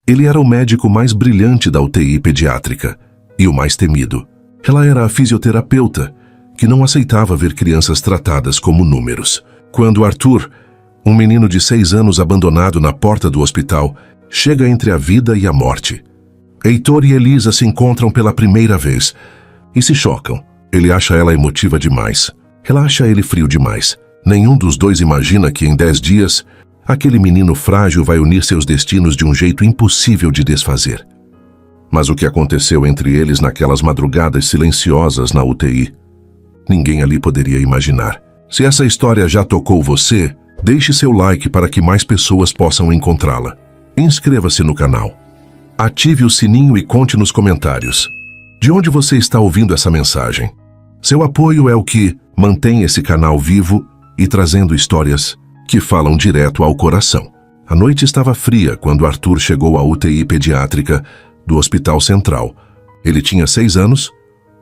Ele era o médico mais brilhante da UTI pediátrica e o mais temido. Ela era a fisioterapeuta, que não aceitava ver crianças tratadas como números. Quando Arthur, um menino de 6 anos abandonado na porta do hospital, chega entre a vida e a morte. Heitor e Elisa se encontram pela primeira vez e se chocam. Ele acha ela emotiva demais. Ela acha ele frio demais. Nenhum dos dois imagina que em 10 dias, aquele menino frágil vai unir seus destinos de um jeito impossível de desfazer. Mas o que aconteceu entre eles naquelas madrugadas silenciosas na UTI, ninguém ali poderia imaginar. Se essa história já tocou você, deixe seu like para que mais pessoas possam encontrá-la. Inscreva-se no canal. Ative o sininho e conte nos comentários de onde você está ouvindo essa mensagem. Seu apoio é o que mantém esse canal vivo e trazendo histórias que falam direto ao coração. A noite estava fria quando Arthur chegou à UTI pediátrica do Hospital Central. Ele tinha 6 anos,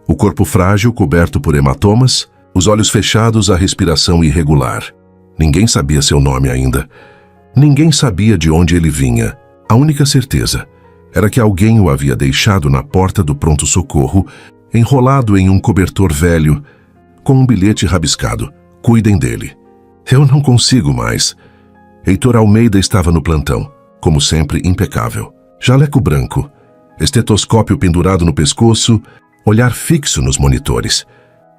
o corpo frágil coberto por hematomas, os olhos fechados, a respiração irregular. Ninguém sabia seu nome ainda. Ninguém sabia de onde ele vinha. A única certeza era que alguém o havia deixado na porta do pronto-socorro, enrolado em um cobertor velho, com um bilhete rabiscado. Cuidem dele. Eu não consigo mais. Heitor Almeida estava no plantão, como sempre impecável. Jaleco branco, estetoscópio pendurado no pescoço, olhar fixo nos monitores.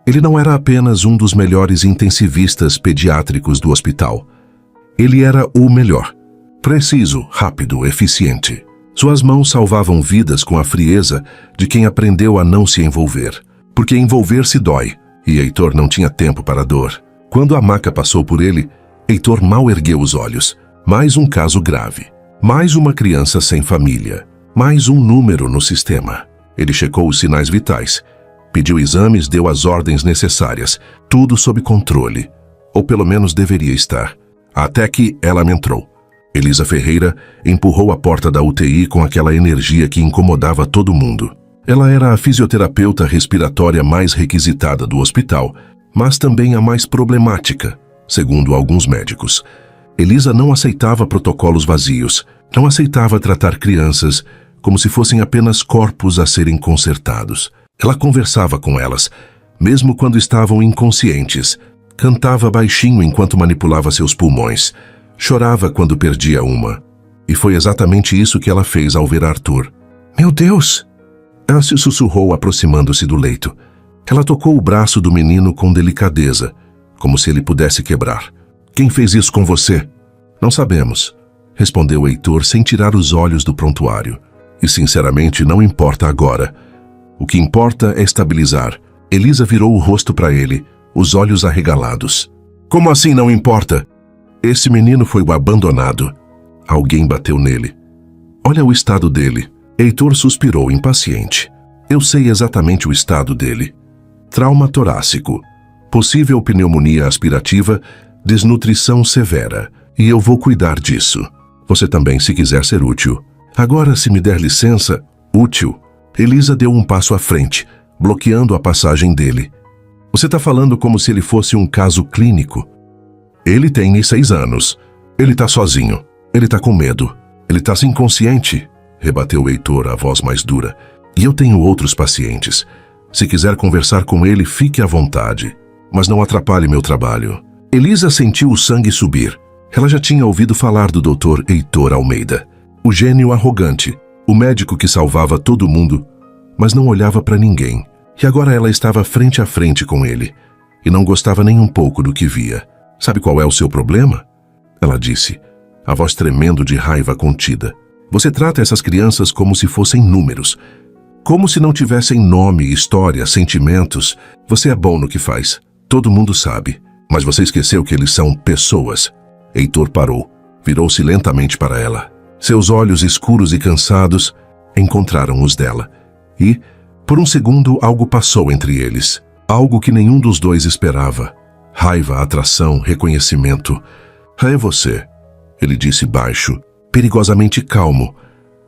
Ele não era apenas um dos melhores intensivistas pediátricos do hospital. Ele era o melhor. Preciso, rápido, eficiente. Suas mãos salvavam vidas com a frieza de quem aprendeu a não se envolver. Porque envolver-se dói, e Heitor não tinha tempo para a dor. Quando a maca passou por ele, Heitor mal ergueu os olhos. Mais um caso grave. Mais uma criança sem família. Mais um número no sistema. Ele checou os sinais vitais. Pediu exames, deu as ordens necessárias. Tudo sob controle. Ou pelo menos deveria estar. Até que ela entrou. Elisa Ferreira empurrou a porta da UTI com aquela energia que incomodava todo mundo. Ela era a fisioterapeuta respiratória mais requisitada do hospital, mas também a mais problemática, segundo alguns médicos. Elisa não aceitava protocolos vazios, não aceitava tratar crianças como se fossem apenas corpos a serem consertados. Ela conversava com elas, mesmo quando estavam inconscientes, cantava baixinho enquanto manipulava seus pulmões, chorava quando perdia uma. E foi exatamente isso que ela fez ao ver Arthur. Meu Deus! Ela se sussurrou aproximando-se do leito. Ela tocou o braço do menino com delicadeza, como se ele pudesse quebrar. Quem fez isso com você? Não sabemos, respondeu Heitor sem tirar os olhos do prontuário. E sinceramente não importa agora. O que importa é estabilizar. Elisa virou o rosto para ele, os olhos arregalados. Como assim não importa? Esse menino foi o abandonado. Alguém bateu nele. Olha o estado dele. Heitor suspirou impaciente. Eu sei exatamente o estado dele. Trauma torácico, possível pneumonia aspirativa, desnutrição severa. E eu vou cuidar disso. Você também, se quiser ser útil. Agora, se me der licença, útil. Elisa deu um passo à frente, bloqueando a passagem dele. Você está falando como se ele fosse um caso clínico. Ele tem 6 anos. Ele está sozinho. Ele está com medo. Ele está inconsciente, rebateu Heitor, a voz mais dura. E eu tenho outros pacientes. Se quiser conversar com ele, fique à vontade. Mas não atrapalhe meu trabalho. Elisa sentiu o sangue subir. Ela já tinha ouvido falar do Dr. Heitor Almeida. O gênio arrogante. O médico que salvava todo mundo, mas não olhava para ninguém. E agora ela estava frente a frente com ele. E não gostava nem um pouco do que via. Sabe qual é o seu problema? Ela disse, a voz tremendo de raiva contida. Você trata essas crianças como se fossem números. Como se não tivessem nome, história, sentimentos. Você é bom no que faz. Todo mundo sabe. Mas você esqueceu que eles são pessoas. Heitor parou. Virou-se lentamente para ela. Seus olhos escuros e cansados encontraram os dela. E, por um segundo, algo passou entre eles. Algo que nenhum dos dois esperava. Raiva, atração, reconhecimento. É você, ele disse baixo, perigosamente calmo.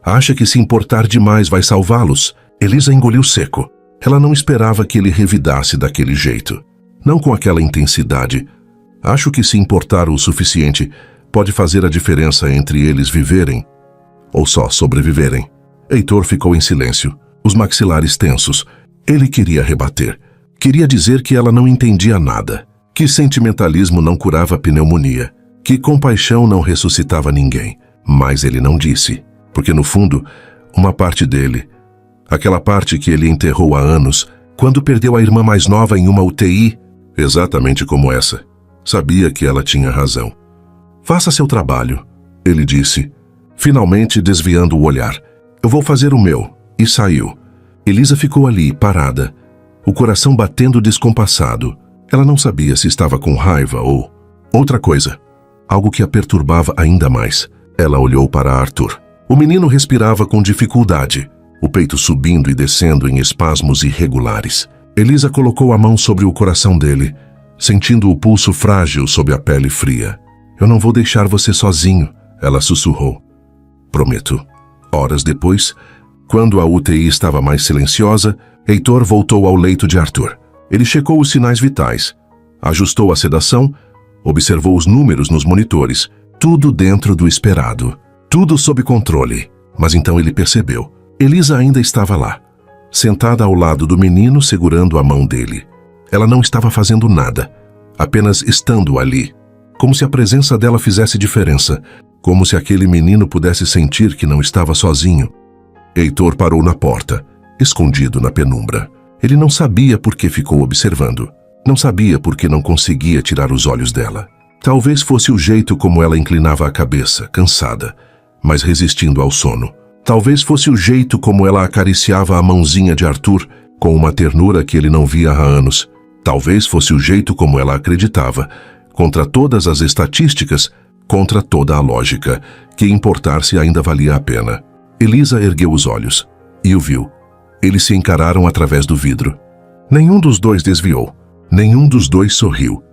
Acha que se importar demais vai salvá-los? Elisa engoliu seco. Ela não esperava que ele revidasse daquele jeito. Não com aquela intensidade. Acho que se importar o suficiente pode fazer a diferença entre eles viverem. ou só sobreviverem. Heitor ficou em silêncio, os maxilares tensos. Ele queria rebater. Queria dizer que ela não entendia nada, que sentimentalismo não curava pneumonia, que compaixão não ressuscitava ninguém. Mas ele não disse, porque no fundo, uma parte dele, aquela parte que ele enterrou há anos, quando perdeu a irmã mais nova em uma UTI, exatamente como essa, sabia que ela tinha razão. Faça seu trabalho, ele disse, finalmente desviando o olhar. Eu vou fazer o meu. E saiu. Elisa ficou ali, parada, o coração batendo descompassado. Ela não sabia se estava com raiva ou outra coisa, algo que a perturbava ainda mais. Ela olhou para Arthur. O menino respirava com dificuldade, o peito subindo e descendo em espasmos irregulares. Elisa colocou a mão sobre o coração dele, sentindo o pulso frágil sob a pele fria. Eu não vou deixar você sozinho, ela sussurrou. Prometo. Horas depois, quando a UTI estava mais silenciosa, Heitor voltou ao leito de Arthur. Ele checou os sinais vitais, ajustou a sedação, observou os números nos monitores, tudo dentro do esperado, tudo sob controle. Mas então ele percebeu. Elisa ainda estava lá, sentada ao lado do menino, segurando a mão dele. Ela não estava fazendo nada, apenas estando ali, como se a presença dela fizesse diferença, como se aquele menino pudesse sentir que não estava sozinho. Heitor parou na porta, escondido na penumbra. Ele não sabia por que ficou observando. Não sabia por que não conseguia tirar os olhos dela. Talvez fosse o jeito como ela inclinava a cabeça, cansada, mas resistindo ao sono. Talvez fosse o jeito como ela acariciava a mãozinha de Arthur, com uma ternura que ele não via há anos. Talvez fosse o jeito como ela acreditava, contra todas as estatísticas, contra toda a lógica, que importar-se ainda valia a pena. Elisa ergueu os olhos e o viu. Eles se encararam através do vidro. Nenhum dos dois desviou, nenhum dos dois sorriu,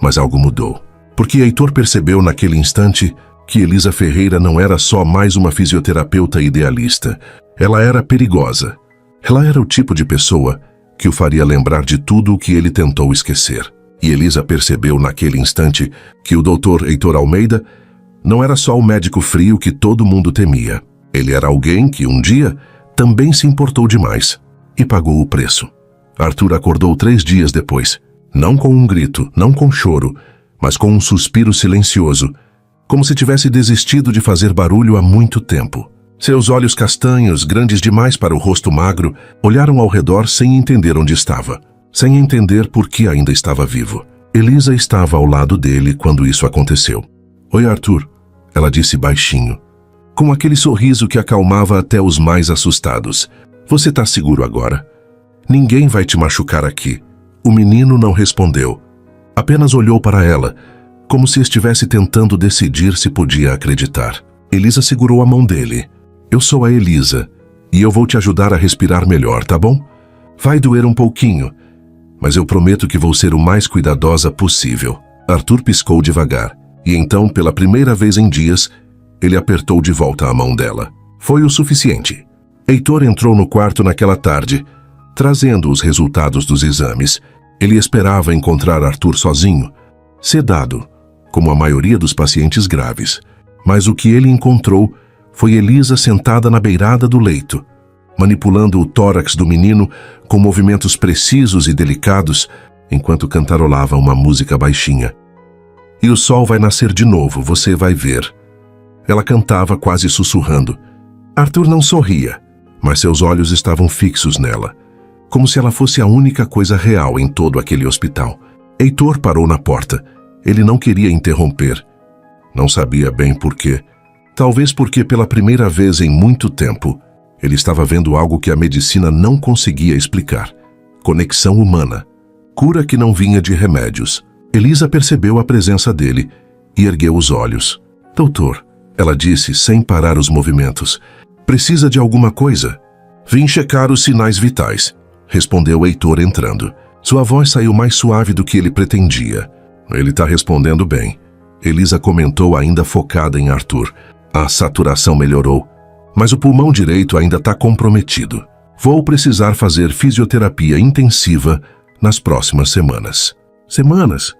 mas algo mudou. Porque Heitor percebeu naquele instante que Elisa Ferreira não era só mais uma fisioterapeuta idealista. Ela era perigosa. Ela era o tipo de pessoa que o faria lembrar de tudo o que ele tentou esquecer. E Elisa percebeu naquele instante que o Dr. Heitor Almeida não era só o médico frio que todo mundo temia. Ele era alguém que um dia também se importou demais e pagou o preço. Arthur acordou 3 dias depois, não com um grito, não com choro, mas com um suspiro silencioso, como se tivesse desistido de fazer barulho há muito tempo. Seus olhos castanhos, grandes demais para o rosto magro, olharam ao redor sem entender onde estava, sem entender por que ainda estava vivo. Elisa estava ao lado dele quando isso aconteceu. Oi, Arthur, ela disse baixinho, com aquele sorriso que acalmava até os mais assustados. Você está seguro agora? Ninguém vai te machucar aqui. O menino não respondeu. Apenas olhou para ela, como se estivesse tentando decidir se podia acreditar. Elisa segurou a mão dele. Eu sou a Elisa, e eu vou te ajudar a respirar melhor, tá bom? Vai doer um pouquinho, mas eu prometo que vou ser o mais cuidadosa possível. Arthur piscou devagar, e então, pela primeira vez em dias, ele apertou de volta a mão dela. Foi o suficiente. Heitor entrou no quarto naquela tarde, trazendo os resultados dos exames. Ele esperava encontrar Arthur sozinho, sedado, como a maioria dos pacientes graves. Mas o que ele encontrou foi Elisa sentada na beirada do leito, manipulando o tórax do menino com movimentos precisos e delicados, enquanto cantarolava uma música baixinha. E o sol vai nascer de novo, você vai ver. Ela cantava quase sussurrando. Arthur não sorria, mas seus olhos estavam fixos nela, como se ela fosse a única coisa real em todo aquele hospital. Heitor parou na porta. Ele não queria interromper. Não sabia bem por quê. Talvez porque pela primeira vez em muito tempo, ele estava vendo algo que a medicina não conseguia explicar. Conexão humana. Cura que não vinha de remédios. Elisa percebeu a presença dele e ergueu os olhos. Doutor, ela disse sem parar os movimentos. Precisa de alguma coisa? Vim checar os sinais vitais, respondeu Heitor entrando. Sua voz saiu mais suave do que ele pretendia. Ele está respondendo bem. Elisa comentou ainda focada em Arthur. A saturação melhorou, mas o pulmão direito ainda está comprometido. Vou precisar fazer fisioterapia intensiva nas próximas semanas. Semanas?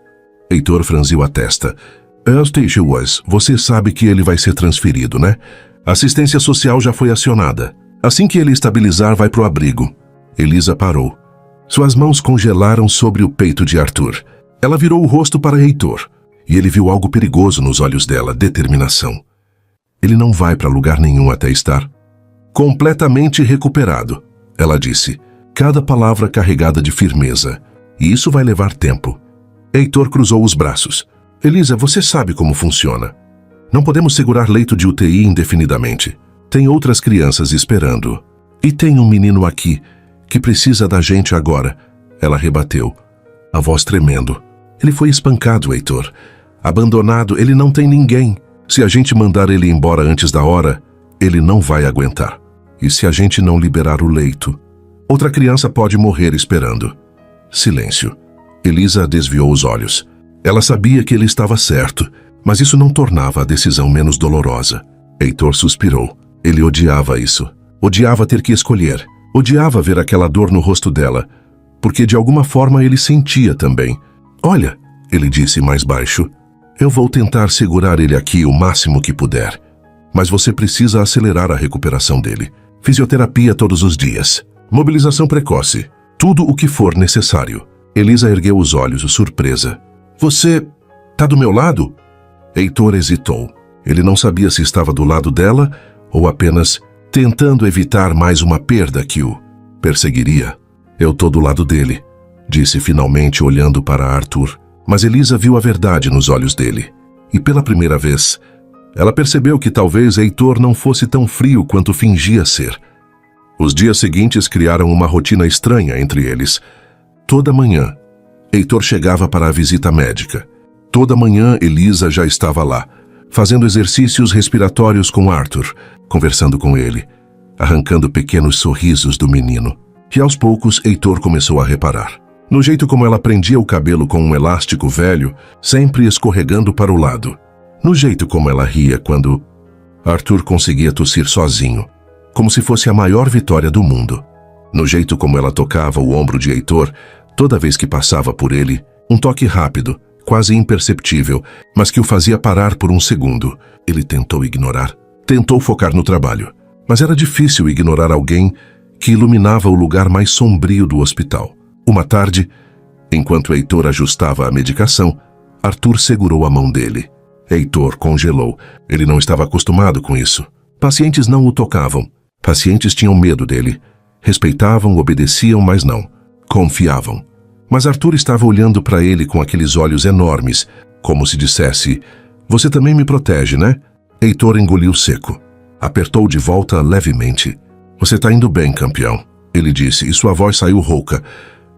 Heitor franziu a testa. Você sabe que ele vai ser transferido, né? A assistência social já foi acionada. Assim que ele estabilizar, vai pro abrigo. Elisa parou. Suas mãos congelaram sobre o peito de Arthur. Ela virou o rosto para Heitor, e ele viu algo perigoso nos olhos dela, determinação. Ele não vai para lugar nenhum até estar completamente recuperado, ela disse, cada palavra carregada de firmeza. E isso vai levar tempo. Heitor cruzou os braços. Elisa, você sabe como funciona. Não podemos segurar leito de UTI indefinidamente. Tem outras crianças esperando. E tem um menino aqui que precisa da gente agora. Ela rebateu, a voz tremendo. Ele foi espancado, Heitor. Abandonado, ele não tem ninguém. Se a gente mandar ele embora antes da hora, ele não vai aguentar. E se a gente não liberar o leito, outra criança pode morrer esperando. Silêncio. Elisa desviou os olhos. Ela sabia que ele estava certo, mas isso não tornava a decisão menos dolorosa. Heitor suspirou. Ele odiava isso. Odiava ter que escolher. Odiava ver aquela dor no rosto dela, porque de alguma forma ele sentia também. Olha, ele disse mais baixo, eu vou tentar segurar ele aqui o máximo que puder, mas você precisa acelerar a recuperação dele. Fisioterapia todos os dias. Mobilização precoce. Tudo o que for necessário. Elisa ergueu os olhos, surpresa. Você tá do meu lado? Heitor hesitou. Ele não sabia se estava do lado dela ou apenas tentando evitar mais uma perda que o perseguiria. Eu tô do lado dele, disse finalmente olhando para Arthur. Mas Elisa viu a verdade nos olhos dele. E pela primeira vez, ela percebeu que talvez Heitor não fosse tão frio quanto fingia ser. Os dias seguintes criaram uma rotina estranha entre eles. Toda manhã, Heitor chegava para a visita médica. Toda manhã, Elisa já estava lá, fazendo exercícios respiratórios com Arthur, conversando com ele, arrancando pequenos sorrisos do menino. E aos poucos, Heitor começou a reparar. No jeito como ela prendia o cabelo com um elástico velho, sempre escorregando para o lado. No jeito como ela ria quando Arthur conseguia tossir sozinho, como se fosse a maior vitória do mundo. No jeito como ela tocava o ombro de Heitor, toda vez que passava por ele, um toque rápido, quase imperceptível, mas que o fazia parar por um segundo. Ele tentou ignorar, tentou focar no trabalho, mas era difícil ignorar alguém que iluminava o lugar mais sombrio do hospital. Uma tarde, enquanto Heitor ajustava a medicação, Arthur segurou a mão dele. Heitor congelou. Ele não estava acostumado com isso. Pacientes não o tocavam. Pacientes tinham medo dele. Respeitavam, obedeciam, mas não. Confiavam. Mas Arthur estava olhando para ele com aqueles olhos enormes, como se dissesse, você também me protege, né? Heitor engoliu seco. Apertou de volta levemente. Você está indo bem, campeão, ele disse, e sua voz saiu rouca.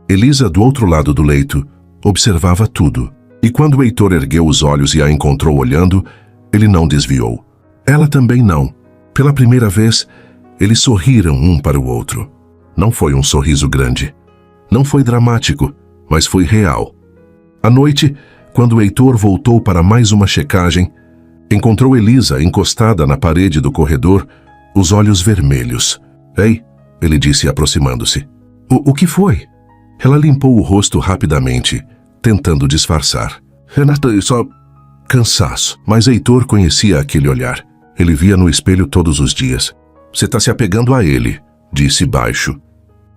Elisa, do outro lado do leito, observava tudo. E quando Heitor ergueu os olhos e a encontrou olhando, ele não desviou. Ela também não. Pela primeira vez, eles sorriram um para o outro. Não foi um sorriso grande. Não foi dramático, mas foi real. À noite, quando Heitor voltou para mais uma checagem, encontrou Elisa encostada na parede do corredor, os olhos vermelhos. Ei, ele disse aproximando-se. O que foi? Ela limpou o rosto rapidamente, tentando disfarçar. Renata, só cansaço. Mas Heitor conhecia aquele olhar. Ele via no espelho todos os dias. Você está se apegando a ele, disse baixo.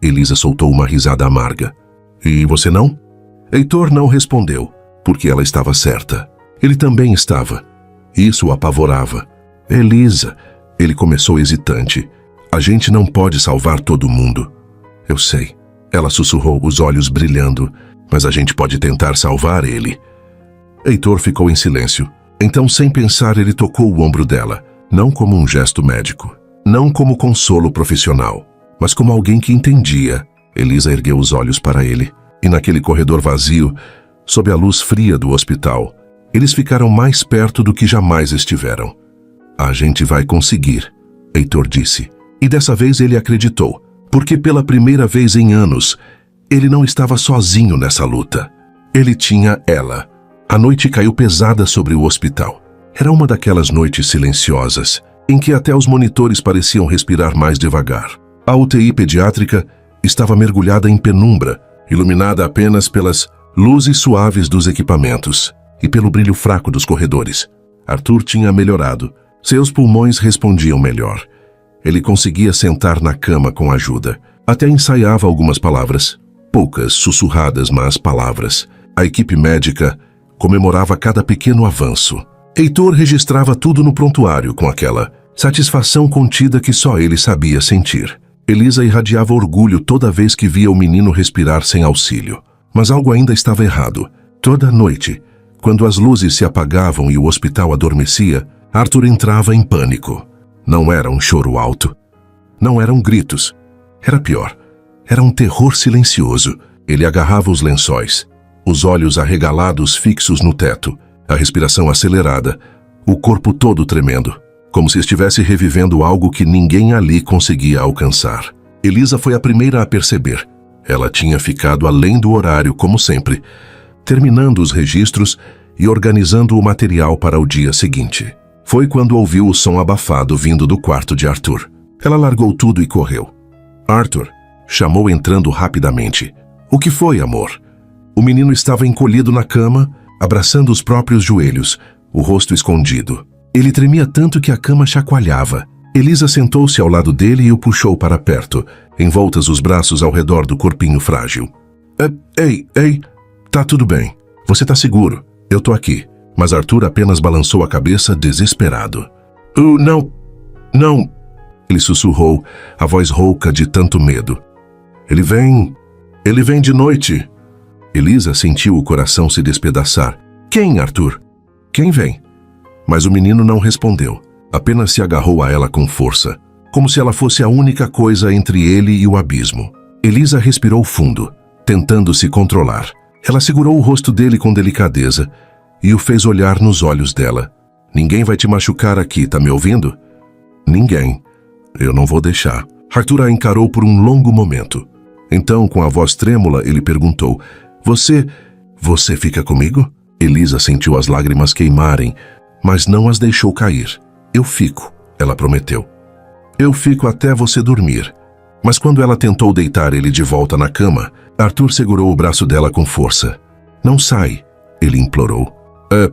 Elisa soltou uma risada amarga. E você não? Heitor não respondeu, porque ela estava certa. Ele também estava. Isso o apavorava. Elisa, ele começou hesitante. A gente não pode salvar todo mundo. Eu sei. Ela sussurrou, os olhos brilhando. Mas a gente pode tentar salvar ele. Heitor ficou em silêncio. Então, sem pensar, ele tocou o ombro dela. Não como um gesto médico. Não como consolo profissional. Mas como alguém que entendia. Elisa ergueu os olhos para ele. E naquele corredor vazio, sob a luz fria do hospital, eles ficaram mais perto do que jamais estiveram. A gente vai conseguir, Heitor disse. E dessa vez ele acreditou. Porque pela primeira vez em anos, ele não estava sozinho nessa luta. Ele tinha ela. A noite caiu pesada sobre o hospital. Era uma daquelas noites silenciosas, em que até os monitores pareciam respirar mais devagar. A UTI pediátrica estava mergulhada em penumbra, iluminada apenas pelas luzes suaves dos equipamentos e pelo brilho fraco dos corredores. Arthur tinha melhorado. Seus pulmões respondiam melhor. Ele conseguia sentar na cama com ajuda. Até ensaiava algumas palavras. Poucas, sussurradas, mas palavras. A equipe médica comemorava cada pequeno avanço. Heitor registrava tudo no prontuário com aquela satisfação contida que só ele sabia sentir. Elisa irradiava orgulho toda vez que via o menino respirar sem auxílio. Mas algo ainda estava errado. Toda noite, quando as luzes se apagavam e o hospital adormecia, Arthur entrava em pânico. Não era um choro alto. Não eram gritos. Era pior. Era um terror silencioso. Ele agarrava os lençóis, os olhos arregalados fixos no teto, a respiração acelerada, o corpo todo tremendo, como se estivesse revivendo algo que ninguém ali conseguia alcançar. Elisa foi a primeira a perceber. Ela tinha ficado além do horário, como sempre, terminando os registros e organizando o material para o dia seguinte. Foi quando ouviu o som abafado vindo do quarto de Arthur. Ela largou tudo e correu. Arthur chamou entrando rapidamente. O que foi, amor? O menino estava encolhido na cama, abraçando os próprios joelhos, o rosto escondido. Ele tremia tanto que a cama chacoalhava. Elisa sentou-se ao lado dele e o puxou para perto, envoltas os braços ao redor do corpinho frágil. Ei, tá tudo bem. Você tá seguro. Eu tô aqui. Mas Arthur apenas balançou a cabeça desesperado. Não. Ele sussurrou, a voz rouca de tanto medo. Ele vem de noite. Elisa sentiu o coração se despedaçar. Quem, Arthur? Quem vem? Mas o menino não respondeu. Apenas se agarrou a ela com força, como se ela fosse a única coisa entre ele e o abismo. Elisa respirou fundo, tentando se controlar. Ela segurou o rosto dele com delicadeza e o fez olhar nos olhos dela. Ninguém vai te machucar aqui, tá me ouvindo? Ninguém. Eu não vou deixar. Arthur a encarou por um longo momento. Então, com a voz trêmula, ele perguntou: Você fica comigo? Elisa sentiu as lágrimas queimarem, mas não as deixou cair. Eu fico, ela prometeu. Eu fico até você dormir. Mas quando ela tentou deitar ele de volta na cama, Arthur segurou o braço dela com força. Não sai, ele implorou.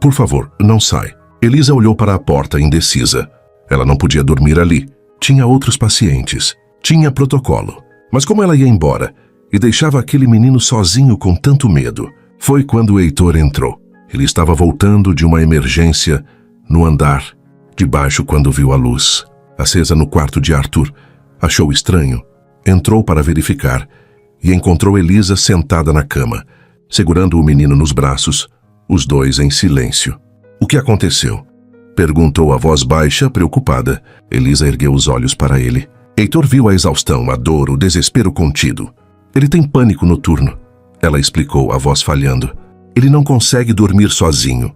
Por favor, não sai. Elisa olhou para a porta, indecisa. Ela não podia dormir ali. Tinha outros pacientes. Tinha protocolo. Mas como ela ia embora e deixava aquele menino sozinho com tanto medo? Foi quando Heitor entrou. Ele estava voltando de uma emergência no andar de baixo quando viu a luz acesa no quarto de Arthur. Achou estranho. Entrou para verificar e encontrou Elisa sentada na cama, segurando o menino nos braços, os dois em silêncio. O que aconteceu? Perguntou a voz baixa, preocupada. Elisa ergueu os olhos para ele. Heitor viu a exaustão, a dor, o desespero contido. Ele tem pânico noturno, ela explicou, a voz falhando. Ele não consegue dormir sozinho.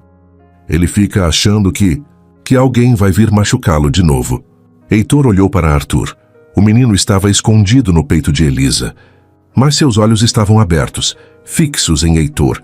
Ele fica achando que alguém vai vir machucá-lo de novo. Heitor olhou para Arthur. O menino estava escondido no peito de Elisa, mas seus olhos estavam abertos, fixos em Heitor,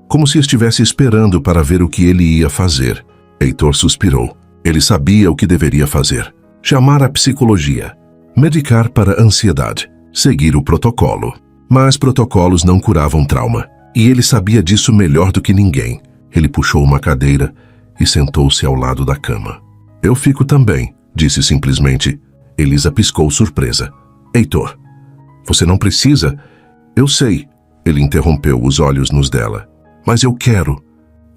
como se estivesse esperando para ver o que ele ia fazer. Heitor suspirou. Ele sabia o que deveria fazer. Chamar a psicologia. Medicar para ansiedade. Seguir o protocolo. Mas protocolos não curavam trauma. E ele sabia disso melhor do que ninguém. Ele puxou uma cadeira e sentou-se ao lado da cama. Eu fico também, disse simplesmente. Elisa piscou surpresa. Heitor, você não precisa. Eu sei. Ele interrompeu, os olhos nos dela. Mas eu quero.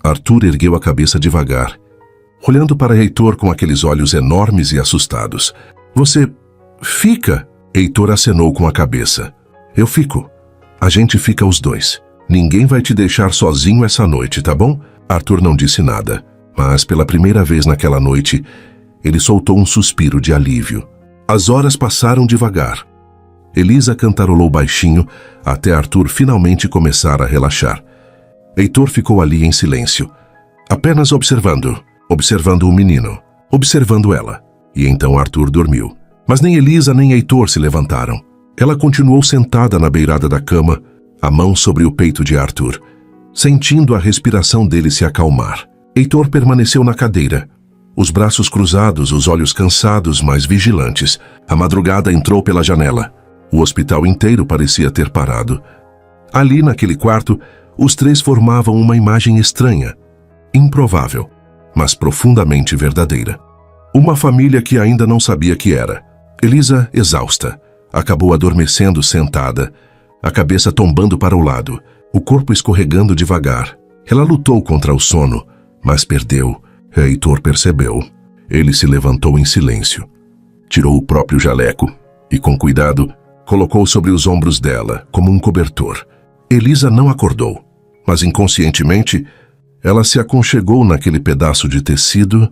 Arthur ergueu a cabeça devagar, olhando para Heitor com aqueles olhos enormes e assustados. Você fica? Heitor acenou com a cabeça. Eu fico. A gente fica os dois. Ninguém vai te deixar sozinho essa noite, tá bom? Arthur não disse nada, mas pela primeira vez naquela noite, ele soltou um suspiro de alívio. As horas passaram devagar. Elisa cantarolou baixinho até Arthur finalmente começar a relaxar. Heitor ficou ali em silêncio, apenas observando o menino, observando ela. E então Arthur dormiu. Mas nem Elisa nem Heitor se levantaram. Ela continuou sentada na beirada da cama, a mão sobre o peito de Arthur, sentindo a respiração dele se acalmar. Heitor permaneceu na cadeira, os braços cruzados, os olhos cansados, mas vigilantes. A madrugada entrou pela janela. O hospital inteiro parecia ter parado. Ali, naquele quarto, os três formavam uma imagem estranha, improvável, mas profundamente verdadeira. Uma família que ainda não sabia que era. Elisa, exausta, acabou adormecendo sentada, a cabeça tombando para o lado, o corpo escorregando devagar. Ela lutou contra o sono, mas perdeu. Heitor percebeu. Ele se levantou em silêncio. Tirou o próprio jaleco e, com cuidado, colocou sobre os ombros dela, como um cobertor. Elisa não acordou, mas inconscientemente, ela se aconchegou naquele pedaço de tecido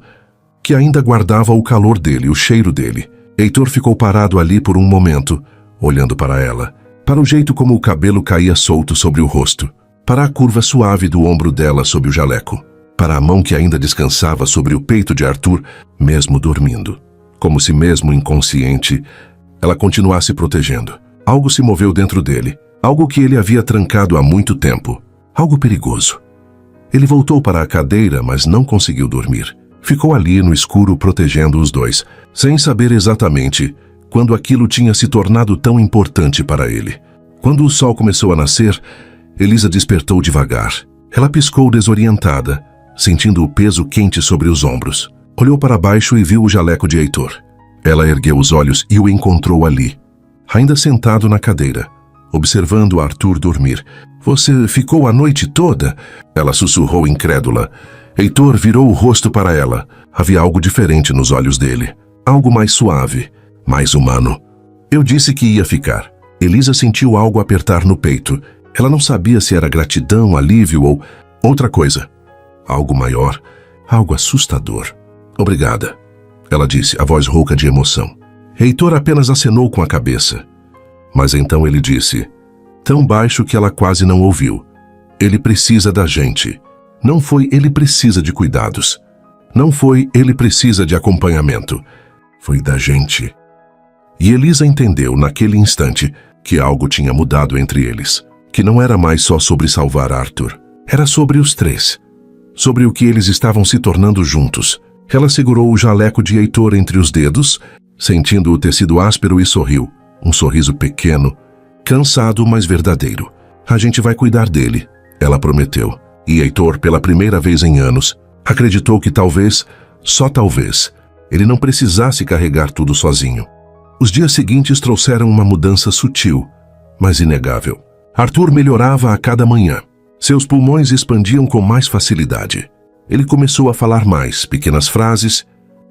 que ainda guardava o calor dele, o cheiro dele. Heitor ficou parado ali por um momento, olhando para ela, para o jeito como o cabelo caía solto sobre o rosto, para a curva suave do ombro dela sob o jaleco, para a mão que ainda descansava sobre o peito de Arthur, mesmo dormindo. Como se mesmo inconsciente, ela continuasse protegendo. Algo se moveu dentro dele, algo que ele havia trancado há muito tempo, algo perigoso. Ele voltou para a cadeira, mas não conseguiu dormir. Ficou ali no escuro protegendo os dois, sem saber exatamente quando aquilo tinha se tornado tão importante para ele. Quando o sol começou a nascer, Elisa despertou devagar. Ela piscou desorientada, sentindo o peso quente sobre os ombros. Olhou para baixo e viu o jaleco de Heitor. Ela ergueu os olhos e o encontrou ali, ainda sentado na cadeira, observando Arthur dormir. "Você ficou a noite toda?" Ela sussurrou incrédula. Heitor virou o rosto para ela. Havia algo diferente nos olhos dele. Algo mais suave, mais humano. "Eu disse que ia ficar." Elisa sentiu algo apertar no peito. Ela não sabia se era gratidão, alívio ou outra coisa. Algo maior, algo assustador. "Obrigada," ela disse, a voz rouca de emoção. Heitor apenas acenou com a cabeça. Mas então ele disse, tão baixo que ela quase não ouviu: "Ele precisa da gente. Não foi ele precisa de cuidados. Não foi ele precisa de acompanhamento. Foi da gente." E Elisa entendeu naquele instante que algo tinha mudado entre eles. Que não era mais só sobre salvar Arthur. Era sobre os três. Sobre o que eles estavam se tornando juntos. Ela segurou o jaleco de Heitor entre os dedos, sentindo o tecido áspero, e sorriu. Um sorriso pequeno, cansado, mas verdadeiro. "A gente vai cuidar dele," ela prometeu. E Heitor, pela primeira vez em anos, acreditou que talvez, só talvez, ele não precisasse carregar tudo sozinho. Os dias seguintes trouxeram uma mudança sutil, mas inegável. Arthur melhorava a cada manhã. Seus pulmões expandiam com mais facilidade. Ele começou a falar mais, pequenas frases,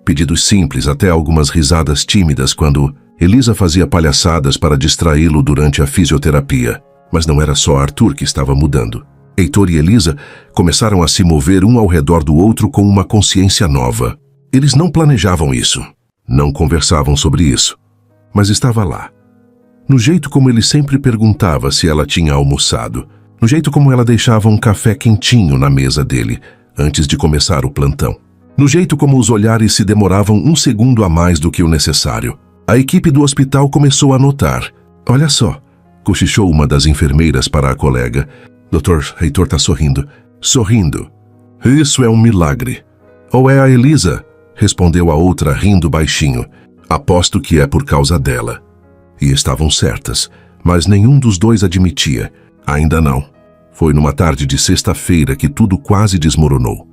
pedidos simples, até algumas risadas tímidas quando Elisa fazia palhaçadas para distraí-lo durante a fisioterapia. Mas não era só Arthur que estava mudando. Heitor e Elisa começaram a se mover um ao redor do outro com uma consciência nova. Eles não planejavam isso, não conversavam sobre isso, mas estava lá. No jeito como ele sempre perguntava se ela tinha almoçado, no jeito como ela deixava um café quentinho na mesa dele antes de começar o plantão, no jeito como os olhares se demoravam um segundo a mais do que o necessário. A equipe do hospital começou a notar. "Olha só", cochichou uma das enfermeiras para a colega. "Dr. Heitor está sorrindo." Sorrindo. "Isso é um milagre." "Ou é a Elisa?" respondeu a outra rindo baixinho. "Aposto que é por causa dela." E estavam certas, mas nenhum dos dois admitia. Ainda não. Foi numa tarde de sexta-feira que tudo quase desmoronou.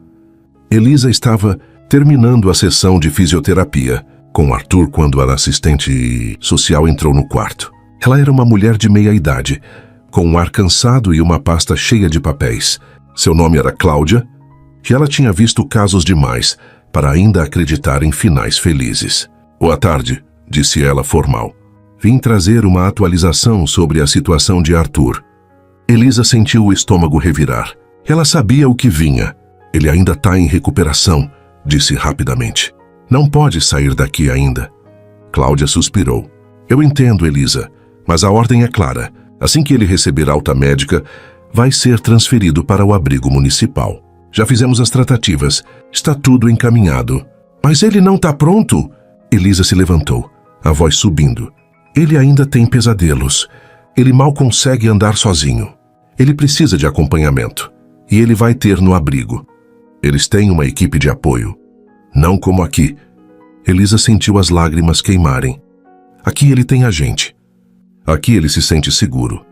Elisa estava terminando a sessão de fisioterapia com Arthur quando a assistente social entrou no quarto. Ela era uma mulher de meia idade, com um ar cansado e uma pasta cheia de papéis. Seu nome era Cláudia, e ela tinha visto casos demais para ainda acreditar em finais felizes. "Boa tarde", disse ela formal. "Vim trazer uma atualização sobre a situação de Arthur." Elisa sentiu o estômago revirar. Ela sabia o que vinha. "Ele ainda está em recuperação", disse rapidamente. "Não pode sair daqui ainda." Cláudia suspirou. "Eu entendo, Elisa, mas a ordem é clara. Assim que ele receber alta médica, vai ser transferido para o abrigo municipal. Já fizemos as tratativas. Está tudo encaminhado." "Mas ele não está pronto?" Elisa se levantou, a voz subindo. "Ele ainda tem pesadelos. Ele mal consegue andar sozinho. Ele precisa de acompanhamento. E ele vai ter no abrigo. Eles têm uma equipe de apoio. Não como aqui." Elisa sentiu as lágrimas queimarem. "Aqui ele tem a gente. Aqui ele se sente seguro."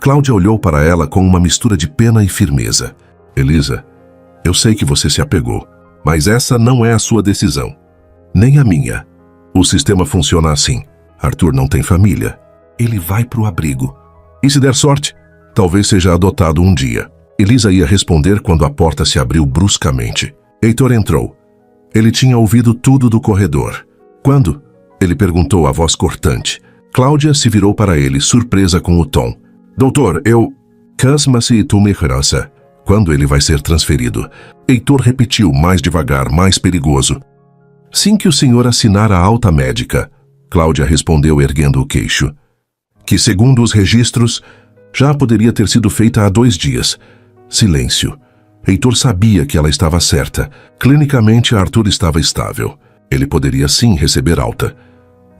Cláudia olhou para ela com uma mistura de pena e firmeza. "Elisa, eu sei que você se apegou, mas essa não é a sua decisão. Nem a minha. O sistema funciona assim. Arthur não tem família. Ele vai pro abrigo. E se der sorte, talvez seja adotado um dia. Elisa ia responder quando a porta se abriu bruscamente. Heitor entrou. Ele tinha ouvido tudo do corredor. Quando? Ele perguntou a voz cortante. Cláudia se virou para ele, surpresa com o tom. Doutor, Casma-se tua herança. Quando ele vai ser transferido? Heitor repetiu mais devagar, mais perigoso. Sim que o senhor assinar a alta médica. Cláudia respondeu erguendo o queixo. Que segundo os registros, já poderia ter sido feita há 2 dias. Silêncio. Heitor sabia que ela estava certa. Clinicamente, Arthur estava estável. Ele poderia sim receber alta.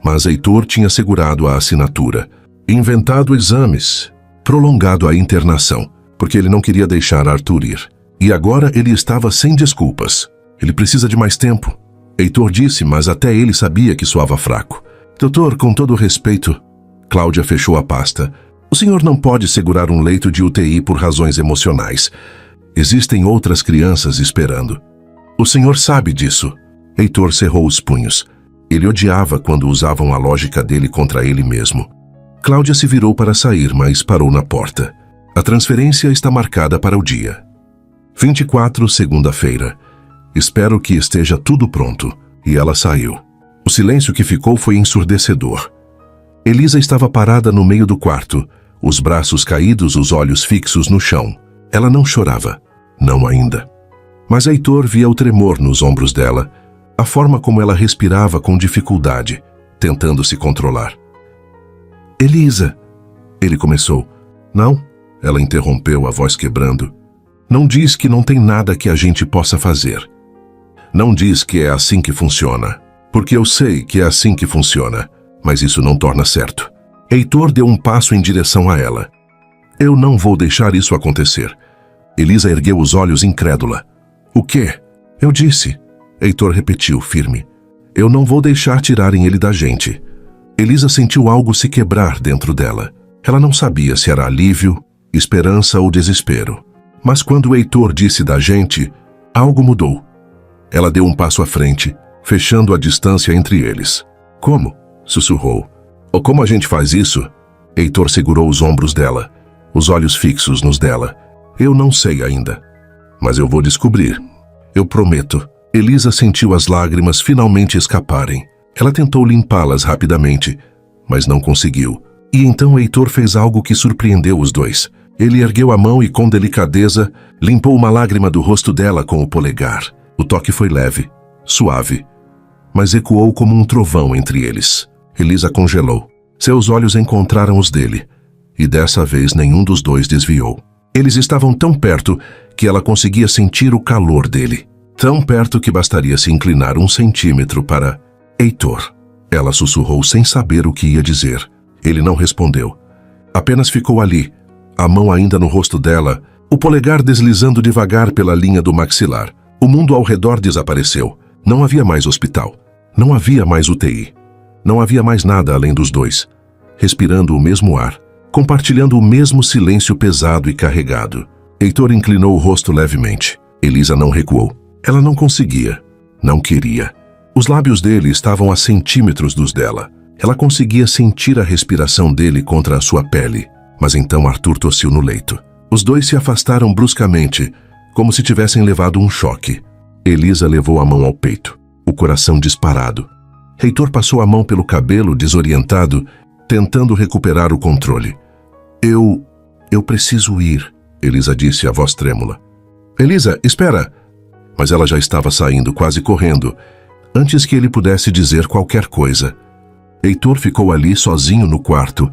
Mas Heitor tinha segurado a assinatura, inventado exames, prolongado a internação, porque ele não queria deixar Arthur ir. E agora ele estava sem desculpas. Ele precisa de mais tempo. Heitor disse, mas até ele sabia que soava fraco. Doutor, com todo respeito... Cláudia fechou a pasta. O senhor não pode segurar um leito de UTI por razões emocionais. Existem outras crianças esperando. O senhor sabe disso. Heitor cerrou os punhos. Ele odiava quando usavam a lógica dele contra ele mesmo. Cláudia se virou para sair, mas parou na porta. A transferência está marcada para o dia 24, segunda-feira. Espero que esteja tudo pronto. E ela saiu. O silêncio que ficou foi ensurdecedor. Elisa estava parada no meio do quarto, os braços caídos, os olhos fixos no chão. Ela não chorava. Não ainda. Mas Heitor via o tremor nos ombros dela, a forma como ela respirava com dificuldade, tentando se controlar. Elisa, ele começou. Não, ela interrompeu, a voz quebrando. Não diz que não tem nada que a gente possa fazer. Não diz que é assim que funciona, porque eu sei que é assim que funciona, mas isso não torna certo. Heitor deu um passo em direção a ela. Eu não vou deixar isso acontecer. Elisa ergueu os olhos incrédula. O quê? Eu disse. Heitor repetiu, firme. Eu não vou deixar tirarem ele da gente. Elisa sentiu algo se quebrar dentro dela. Ela não sabia se era alívio, esperança ou desespero. Mas quando Heitor disse da gente, algo mudou. Ela deu um passo à frente, fechando a distância entre eles. Como? Sussurrou. Ou como a gente faz isso? Heitor segurou os ombros dela, os olhos fixos nos dela. Eu não sei ainda. Mas eu vou descobrir. Eu prometo. Elisa sentiu as lágrimas finalmente escaparem. Ela tentou limpá-las rapidamente, mas não conseguiu. E então Heitor fez algo que surpreendeu os dois. Ele ergueu a mão e, com delicadeza, limpou uma lágrima do rosto dela com o polegar. O toque foi leve, suave, mas ecoou como um trovão entre eles. Elisa congelou. Seus olhos encontraram os dele, e dessa vez nenhum dos dois desviou. Eles estavam tão perto que ela conseguia sentir o calor dele. Tão perto que bastaria se inclinar 1 centímetro para... Heitor. Ela sussurrou sem saber o que ia dizer. Ele não respondeu. Apenas ficou ali, a mão ainda no rosto dela, o polegar deslizando devagar pela linha do maxilar. O mundo ao redor desapareceu. Não havia mais hospital. Não havia mais UTI. Não havia mais nada além dos dois, respirando o mesmo ar, compartilhando o mesmo silêncio pesado e carregado. Heitor inclinou o rosto levemente. Elisa não recuou. Ela não conseguia. Não queria. Os lábios dele estavam a centímetros dos dela. Ela conseguia sentir a respiração dele contra a sua pele. Mas então Arthur tossiu no leito. Os dois se afastaram bruscamente, como se tivessem levado um choque. Elisa levou a mão ao peito, o coração disparado. Heitor passou a mão pelo cabelo, desorientado, tentando recuperar o controle. Eu preciso ir, Elisa disse, a voz trêmula. Elisa, espera! Mas ela já estava saindo, quase correndo, antes que ele pudesse dizer qualquer coisa. Heitor ficou ali sozinho no quarto,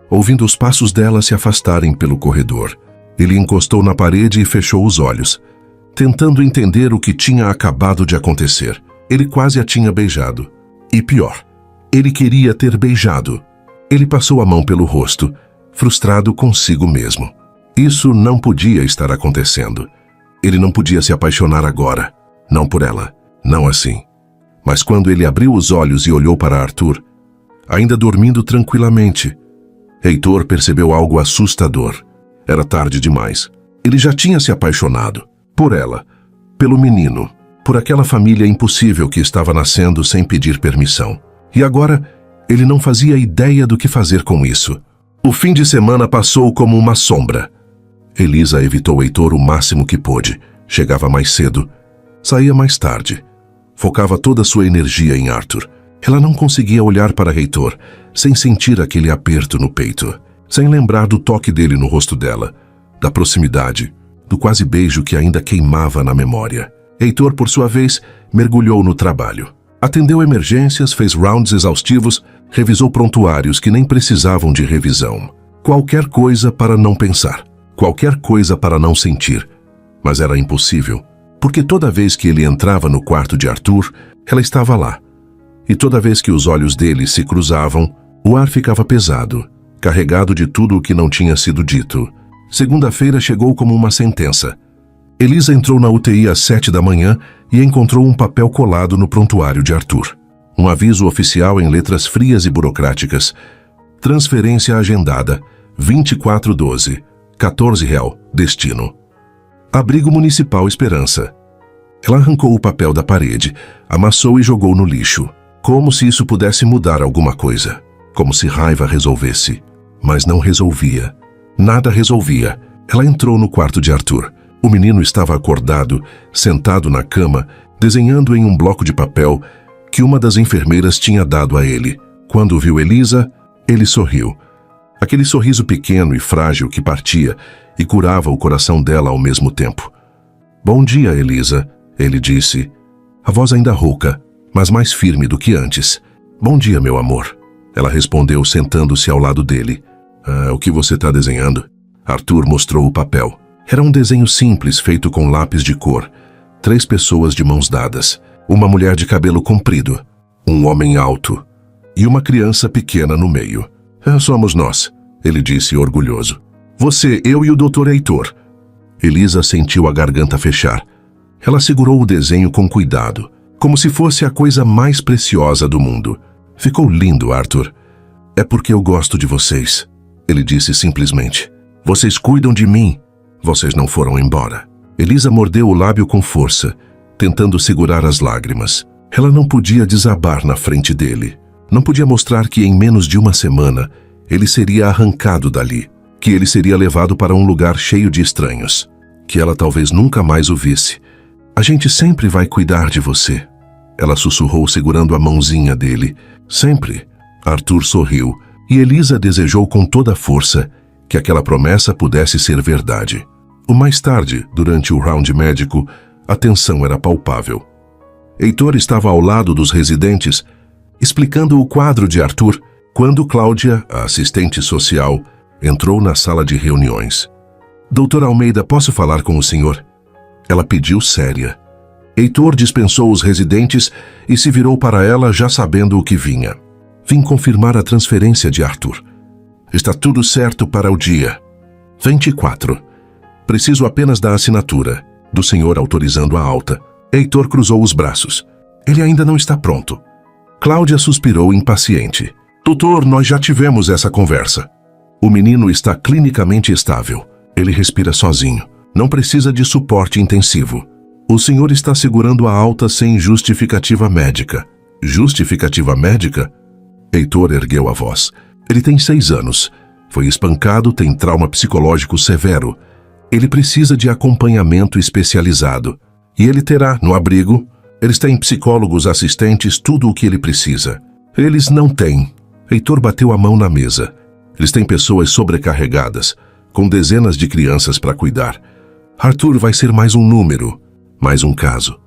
ouvindo os passos dela se afastarem pelo corredor. Ele encostou na parede e fechou os olhos, tentando entender o que tinha acabado de acontecer. Ele quase a tinha beijado. E pior, ele queria ter beijado. Ele passou a mão pelo rosto, frustrado consigo mesmo. Isso não podia estar acontecendo. Ele não podia se apaixonar agora. Não por ela, não assim. Mas quando ele abriu os olhos e olhou para Arthur, ainda dormindo tranquilamente, Heitor percebeu algo assustador. Era tarde demais. Ele já tinha se apaixonado. Por ela, pelo menino, por aquela família impossível que estava nascendo sem pedir permissão. E agora, ele não fazia ideia do que fazer com isso. O fim de semana passou como uma sombra. Elisa evitou Heitor o máximo que pôde. Chegava mais cedo, saía mais tarde. Focava toda a sua energia em Arthur. Ela não conseguia olhar para Heitor sem sentir aquele aperto no peito, sem lembrar do toque dele no rosto dela, da proximidade, do quase beijo que ainda queimava na memória. Heitor, por sua vez, mergulhou no trabalho. Atendeu emergências, fez rounds exaustivos, revisou prontuários que nem precisavam de revisão. Qualquer coisa para não pensar, qualquer coisa para não sentir. Mas era impossível, porque toda vez que ele entrava no quarto de Arthur, ela estava lá. E toda vez que os olhos dele se cruzavam, o ar ficava pesado, carregado de tudo o que não tinha sido dito. Segunda-feira chegou como uma sentença. Elisa entrou na UTI às 7 da manhã e encontrou um papel colado no prontuário de Arthur. Um aviso oficial em letras frias e burocráticas. Transferência agendada, 24/12, R$14, destino. Abrigo Municipal Esperança. Ela arrancou o papel da parede, amassou e jogou no lixo. Como se isso pudesse mudar alguma coisa. Como se raiva resolvesse. Mas não resolvia. Nada resolvia. Ela entrou no quarto de Arthur. O menino estava acordado, sentado na cama, desenhando em um bloco de papel que uma das enfermeiras tinha dado a ele. Quando viu Elisa, ele sorriu. Aquele sorriso pequeno e frágil que partia e curava o coração dela ao mesmo tempo. "Bom dia, Elisa", ele disse, a voz ainda rouca, mas mais firme do que antes. "Bom dia, meu amor", ela respondeu sentando-se ao lado dele. O que você está desenhando?" Arthur mostrou o papel. Era um desenho simples feito com lápis de cor. 3 pessoas de mãos dadas. Uma mulher de cabelo comprido. Um homem alto. E uma criança pequena no meio. "Somos nós", ele disse orgulhoso. "Você, eu e o Dr. Heitor." Elisa sentiu a garganta fechar. Ela segurou o desenho com cuidado, como se fosse a coisa mais preciosa do mundo. "Ficou lindo, Arthur." "É porque eu gosto de vocês", ele disse simplesmente. "Vocês cuidam de mim. Vocês não foram embora." Elisa mordeu o lábio com força, tentando segurar as lágrimas. Ela não podia desabar na frente dele. Não podia mostrar que em menos de uma semana ele seria arrancado dali, que ele seria levado para um lugar cheio de estranhos, que ela talvez nunca mais o visse. "A gente sempre vai cuidar de você", ela sussurrou segurando a mãozinha dele. "Sempre." Arthur sorriu e Elisa desejou com toda a força que aquela promessa pudesse ser verdade. O mais tarde, durante o round médico, a tensão era palpável. Heitor estava ao lado dos residentes, explicando o quadro de Arthur, quando Cláudia, a assistente social, entrou na sala de reuniões. "Doutor Almeida, posso falar com o senhor?" Ela pediu séria. Heitor dispensou os residentes e se virou para ela já sabendo o que vinha. "Vim confirmar a transferência de Arthur. Está tudo certo para o dia 24. Preciso apenas da assinatura do senhor autorizando a alta." Heitor cruzou os braços. "Ele ainda não está pronto." Cláudia suspirou impaciente. "Doutor, nós já tivemos essa conversa. O menino está clinicamente estável. Ele respira sozinho. Não precisa de suporte intensivo. O senhor está segurando a alta sem justificativa médica." "Justificativa médica?" Heitor ergueu a voz. "Ele tem 6 anos. Foi espancado, tem trauma psicológico severo. Ele precisa de acompanhamento especializado. E ele terá, no abrigo, eles têm psicólogos, assistentes, tudo o que ele precisa." "Eles não têm." Heitor bateu a mão na mesa. "Eles têm pessoas sobrecarregadas, com dezenas de crianças para cuidar. Arthur vai ser mais um número, mais um caso.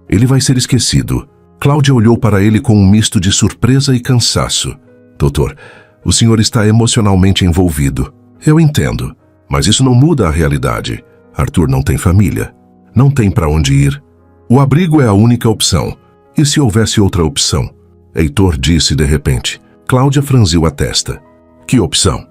Ele vai ser esquecido." Cláudia olhou para ele com um misto de surpresa e cansaço. "Doutor, o senhor está emocionalmente envolvido. Eu entendo, mas isso não muda a realidade. Arthur não tem família. Não tem para onde ir. O abrigo é a única opção. E se houvesse outra opção?" Heitor disse de repente. Cláudia franziu a testa. "Que opção?"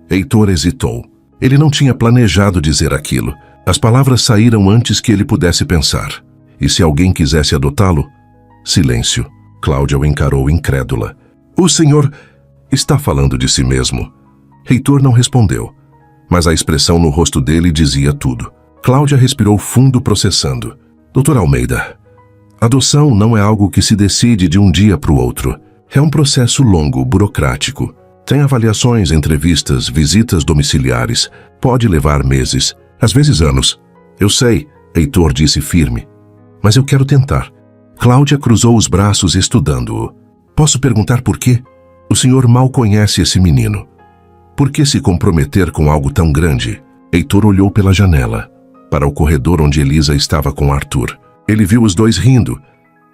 Heitor hesitou. Ele não tinha planejado dizer aquilo. As palavras saíram antes que ele pudesse pensar. "E se alguém quisesse adotá-lo?" Silêncio. Cláudia o encarou incrédula. "O senhor está falando de si mesmo?" Heitor não respondeu, mas a expressão no rosto dele dizia tudo. Cláudia respirou fundo, processando. "Doutor Almeida, Adoção não é algo que se decide de um dia para o outro. É um processo longo, burocrático. Tem avaliações, entrevistas, visitas domiciliares. Pode levar meses, às vezes anos. Eu sei, Heitor disse firme. Mas eu quero tentar. Cláudia cruzou os braços estudando-o. Posso perguntar por quê? O senhor mal conhece esse menino. Por que se comprometer com algo tão grande? Heitor olhou pela janela, para o corredor onde Elisa estava com Arthur. Ele viu os dois rindo,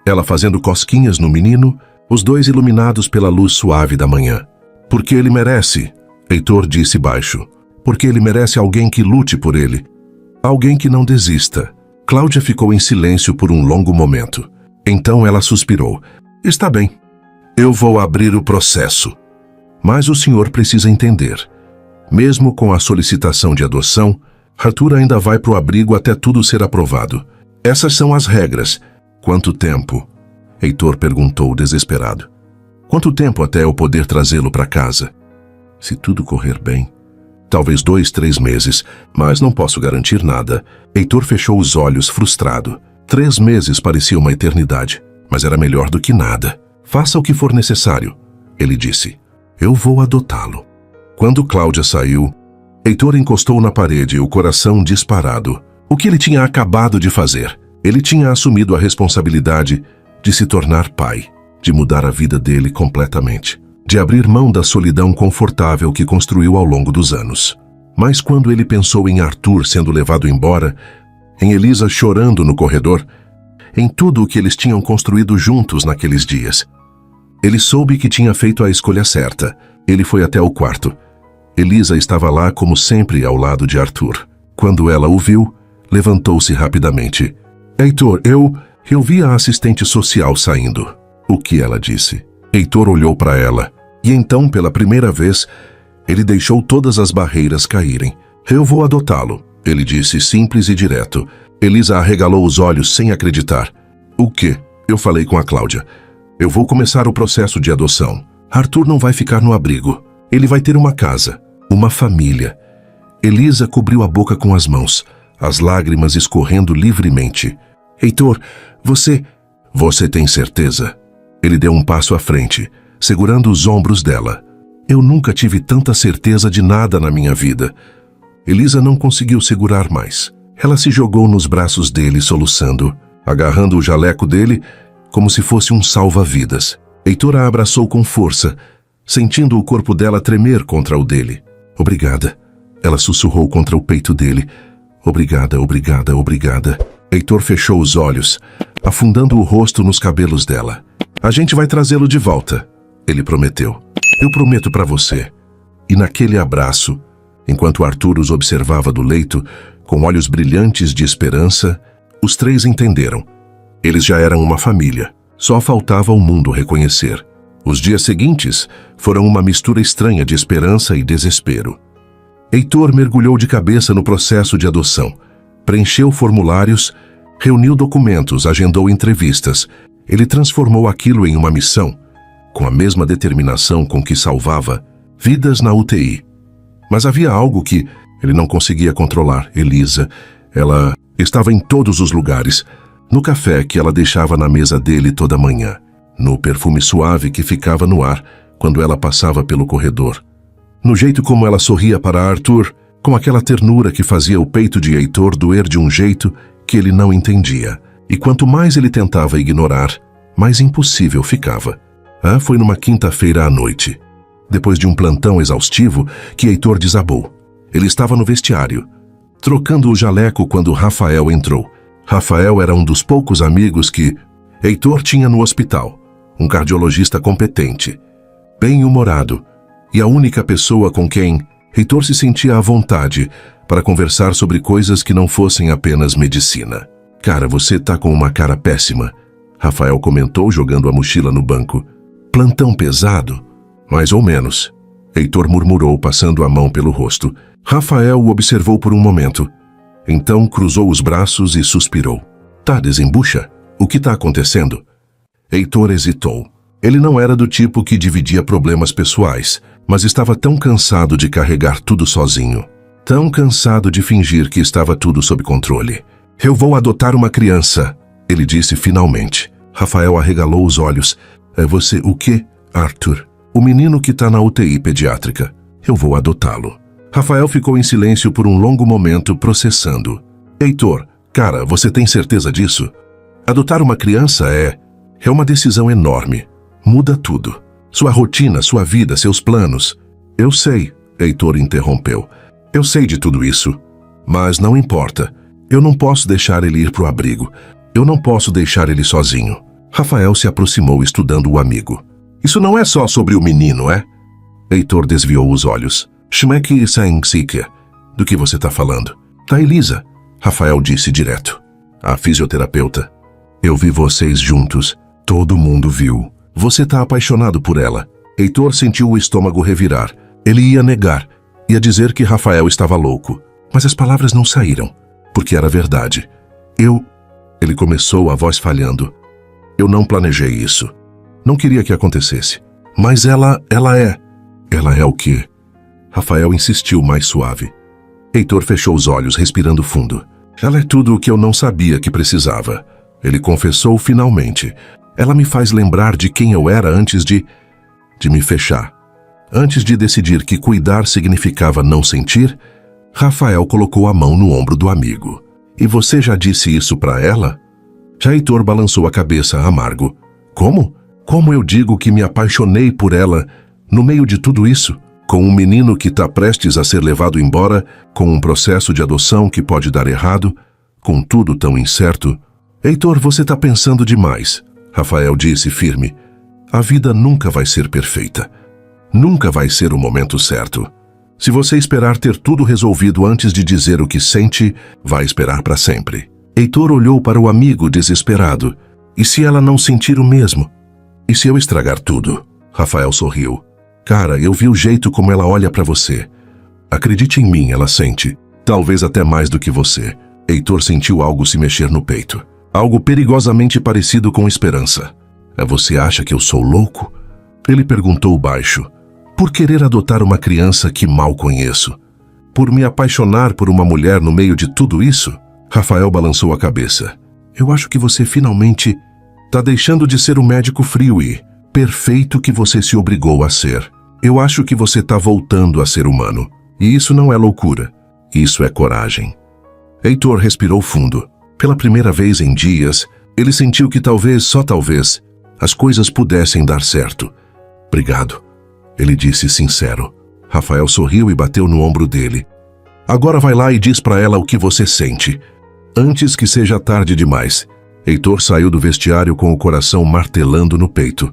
ela fazendo cosquinhas no menino, os dois iluminados pela luz suave da manhã. Porque ele merece, Heitor disse baixo. Porque ele merece alguém que lute por ele. Alguém que não desista. Cláudia ficou em silêncio por um longo momento. Então ela suspirou. Está bem. Eu vou abrir o processo. Mas o senhor precisa entender. Mesmo com a solicitação de adoção, Arthur ainda vai para o abrigo até tudo ser aprovado. Essas são as regras. Quanto tempo? Heitor perguntou desesperado. Quanto tempo até eu poder trazê-lo para casa? Se tudo correr bem. Talvez 2, 3 meses, mas não posso garantir nada. Heitor fechou os olhos frustrado. 3 meses parecia uma eternidade, mas era melhor do que nada. Faça o que for necessário, ele disse. Eu vou adotá-lo. Quando Cláudia saiu, Heitor encostou na parede, o coração disparado. O que ele tinha acabado de fazer? Ele tinha assumido a responsabilidade de se tornar pai, de mudar a vida dele completamente, de abrir mão da solidão confortável que construiu ao longo dos anos. Mas quando ele pensou em Arthur sendo levado embora, em Elisa chorando no corredor, em tudo o que eles tinham construído juntos naqueles dias, ele soube que tinha feito a escolha certa. Ele foi até o quarto. Elisa estava lá como sempre ao lado de Arthur. Quando ela o viu, levantou-se rapidamente. Heitor, eu vi a assistente social saindo. O que ela disse? Heitor olhou para ela. E então, pela primeira vez, ele deixou todas as barreiras caírem. Eu vou adotá-lo, ele disse simples e direto. Elisa arregalou os olhos sem acreditar. O quê? Eu falei com a Cláudia. Eu vou começar o processo de adoção. Arthur não vai ficar no abrigo. Ele vai ter uma casa, uma família. Elisa cobriu a boca com as mãos, as lágrimas escorrendo livremente. Heitor, você tem certeza? Ele deu um passo à frente, segurando os ombros dela. Eu nunca tive tanta certeza de nada na minha vida. Elisa não conseguiu segurar mais. Ela se jogou nos braços dele, soluçando, agarrando o jaleco dele como se fosse um salva-vidas. Heitor a abraçou com força, sentindo o corpo dela tremer contra o dele. Obrigada. Ela sussurrou contra o peito dele. Obrigada, obrigada, obrigada. Heitor fechou os olhos, afundando o rosto nos cabelos dela. A gente vai trazê-lo de volta, ele prometeu. Eu prometo para você. E naquele abraço, enquanto Arthur os observava do leito, com olhos brilhantes de esperança, os três entenderam. Eles já eram uma família. Só faltava o mundo reconhecer. Os dias seguintes foram uma mistura estranha de esperança e desespero. Heitor mergulhou de cabeça no processo de adoção. Preencheu formulários, reuniu documentos, agendou entrevistas. Ele transformou aquilo em uma missão, com a mesma determinação com que salvava vidas na UTI. Mas havia algo que ele não conseguia controlar. Elisa, ela estava em todos os lugares. No café que ela deixava na mesa dele toda manhã, no perfume suave que ficava no ar quando ela passava pelo corredor, no jeito como ela sorria para Arthur, com aquela ternura que fazia o peito de Heitor doer de um jeito que ele não entendia. E quanto mais ele tentava ignorar, mais impossível ficava. Foi numa quinta-feira à noite, depois de um plantão exaustivo, que Heitor desabou. Ele estava no vestiário, trocando o jaleco quando Rafael entrou. Rafael era um dos poucos amigos que Heitor tinha no hospital, um cardiologista competente, bem-humorado, e a única pessoa com quem Heitor se sentia à vontade para conversar sobre coisas que não fossem apenas medicina. Cara, você tá com uma cara péssima, Rafael comentou jogando a mochila no banco. Plantão pesado? Mais ou menos, Heitor murmurou passando a mão pelo rosto. Rafael o observou por um momento. Então cruzou os braços e suspirou. Tá, desembucha? O que tá acontecendo? Heitor hesitou. Ele não era do tipo que dividia problemas pessoais, mas estava tão cansado de carregar tudo sozinho. Tão cansado de fingir que estava tudo sob controle. Eu vou adotar uma criança, Ele disse finalmente. Rafael arregalou os olhos. É você o quê, Arthur? O menino que tá na UTI pediátrica. Eu vou adotá-lo. Rafael ficou em silêncio por um longo momento, processando. Heitor, cara, você tem certeza disso? Adotar uma criança é uma decisão enorme. Muda tudo. Sua rotina, sua vida, seus planos. Eu sei, Heitor interrompeu. Eu sei de tudo isso. Mas não importa. Eu não posso deixar ele ir pro abrigo. Eu não posso deixar ele sozinho. Rafael se aproximou estudando o amigo. Isso não é só sobre o menino, é? Heitor desviou os olhos. Shmek Sainksike. Do que você tá falando? Da Elisa. Rafael disse direto. A fisioterapeuta. Eu vi vocês juntos. Todo mundo viu. Você tá apaixonado por ela. Heitor sentiu o estômago revirar. Ele ia negar. Ia dizer que Rafael estava louco. Mas as palavras não saíram. Porque era verdade. Ele começou, a voz falhando. Eu não planejei isso. Não queria que acontecesse. Mas ela é... Ela é o quê? Rafael insistiu mais suave. Heitor fechou os olhos, respirando fundo. Ela é tudo o que eu não sabia que precisava. Ele confessou finalmente. Ela me faz lembrar de quem eu era antes de me fechar. Antes de decidir que cuidar significava não sentir, Rafael colocou a mão no ombro do amigo. E você já disse isso para ela? Já Heitor balançou a cabeça, amargo. Como? Como eu digo que me apaixonei por ela no meio de tudo isso? Com um menino que está prestes a ser levado embora, com um processo de adoção que pode dar errado, com tudo tão incerto. Heitor, você está pensando demais, Rafael disse firme. A vida nunca vai ser perfeita. Nunca vai ser o momento certo. Se você esperar ter tudo resolvido antes de dizer o que sente, vai esperar para sempre. Heitor olhou para o amigo desesperado. E se ela não sentir o mesmo? E se eu estragar tudo? Rafael sorriu. Cara, eu vi o jeito como ela olha para você. Acredite em mim, ela sente. Talvez até mais do que você. Heitor sentiu algo se mexer no peito. Algo perigosamente parecido com esperança. Você acha que eu sou louco? Ele perguntou baixo. Por querer adotar uma criança que mal conheço? Por me apaixonar por uma mulher no meio de tudo isso? Rafael balançou a cabeça. Eu acho que você finalmente está deixando de ser o médico frio e perfeito que você se obrigou a ser. Eu acho que você está voltando a ser humano. E isso não é loucura. Isso é coragem. Heitor respirou fundo. Pela primeira vez em dias, ele sentiu que talvez, só talvez, as coisas pudessem dar certo. Obrigado, ele disse sincero. Rafael sorriu e bateu no ombro dele. Agora vai lá e diz para ela o que você sente. Antes que seja tarde demais. Heitor saiu do vestiário com o coração martelando no peito.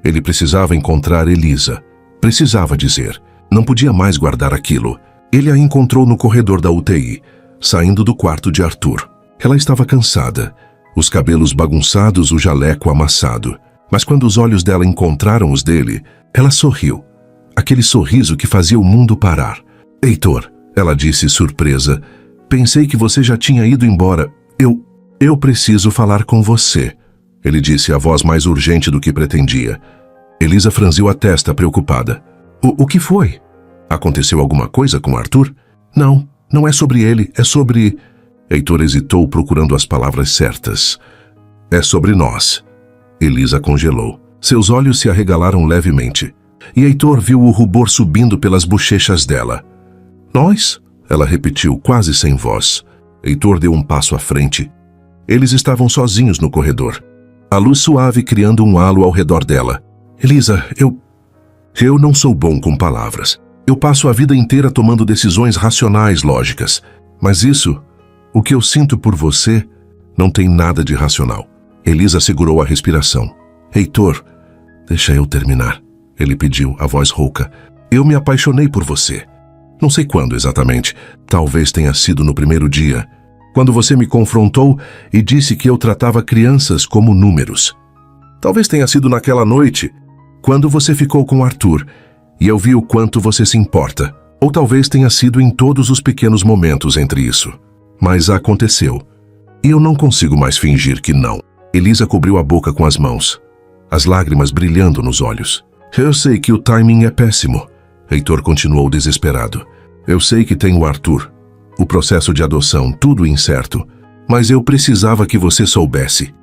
Ele precisava encontrar Elisa. Precisava dizer. Não podia mais guardar aquilo. Ele a encontrou no corredor da UTI, saindo do quarto de Arthur. Ela estava cansada, os cabelos bagunçados, o jaleco amassado. Mas quando os olhos dela encontraram os dele, ela sorriu. Aquele sorriso que fazia o mundo parar. Heitor, ela disse surpresa, pensei que você já tinha ido embora. Eu preciso falar com você, ele disse, a voz mais urgente do que pretendia. Elisa franziu a testa, preocupada. O que foi? Aconteceu alguma coisa com Arthur? Não é sobre ele, é sobre... Heitor hesitou, procurando as palavras certas. É sobre nós. Elisa congelou. Seus olhos se arregalaram levemente. E Heitor viu o rubor subindo pelas bochechas dela. Nós? Ela repetiu, quase sem voz. Heitor deu um passo à frente. Eles estavam sozinhos no corredor. A luz suave criando um halo ao redor dela. Elisa, eu não sou bom com palavras. Eu passo a vida inteira tomando decisões racionais, lógicas. Mas isso, o que eu sinto por você, não tem nada de racional. Elisa segurou a respiração. Heitor, deixa eu terminar. Ele pediu, a voz rouca. Eu me apaixonei por você. Não sei quando exatamente. Talvez tenha sido no primeiro dia. Quando você me confrontou e disse que eu tratava crianças como números. Talvez tenha sido naquela noite, quando você ficou com Arthur, e eu vi o quanto você se importa. Ou talvez tenha sido em todos os pequenos momentos entre isso. Mas aconteceu. E eu não consigo mais fingir que não. Elisa cobriu a boca com as mãos, as lágrimas brilhando nos olhos. Eu sei que o timing é péssimo. Heitor continuou desesperado. Eu sei que tem o Arthur, o processo de adoção, tudo incerto. Mas eu precisava que você soubesse.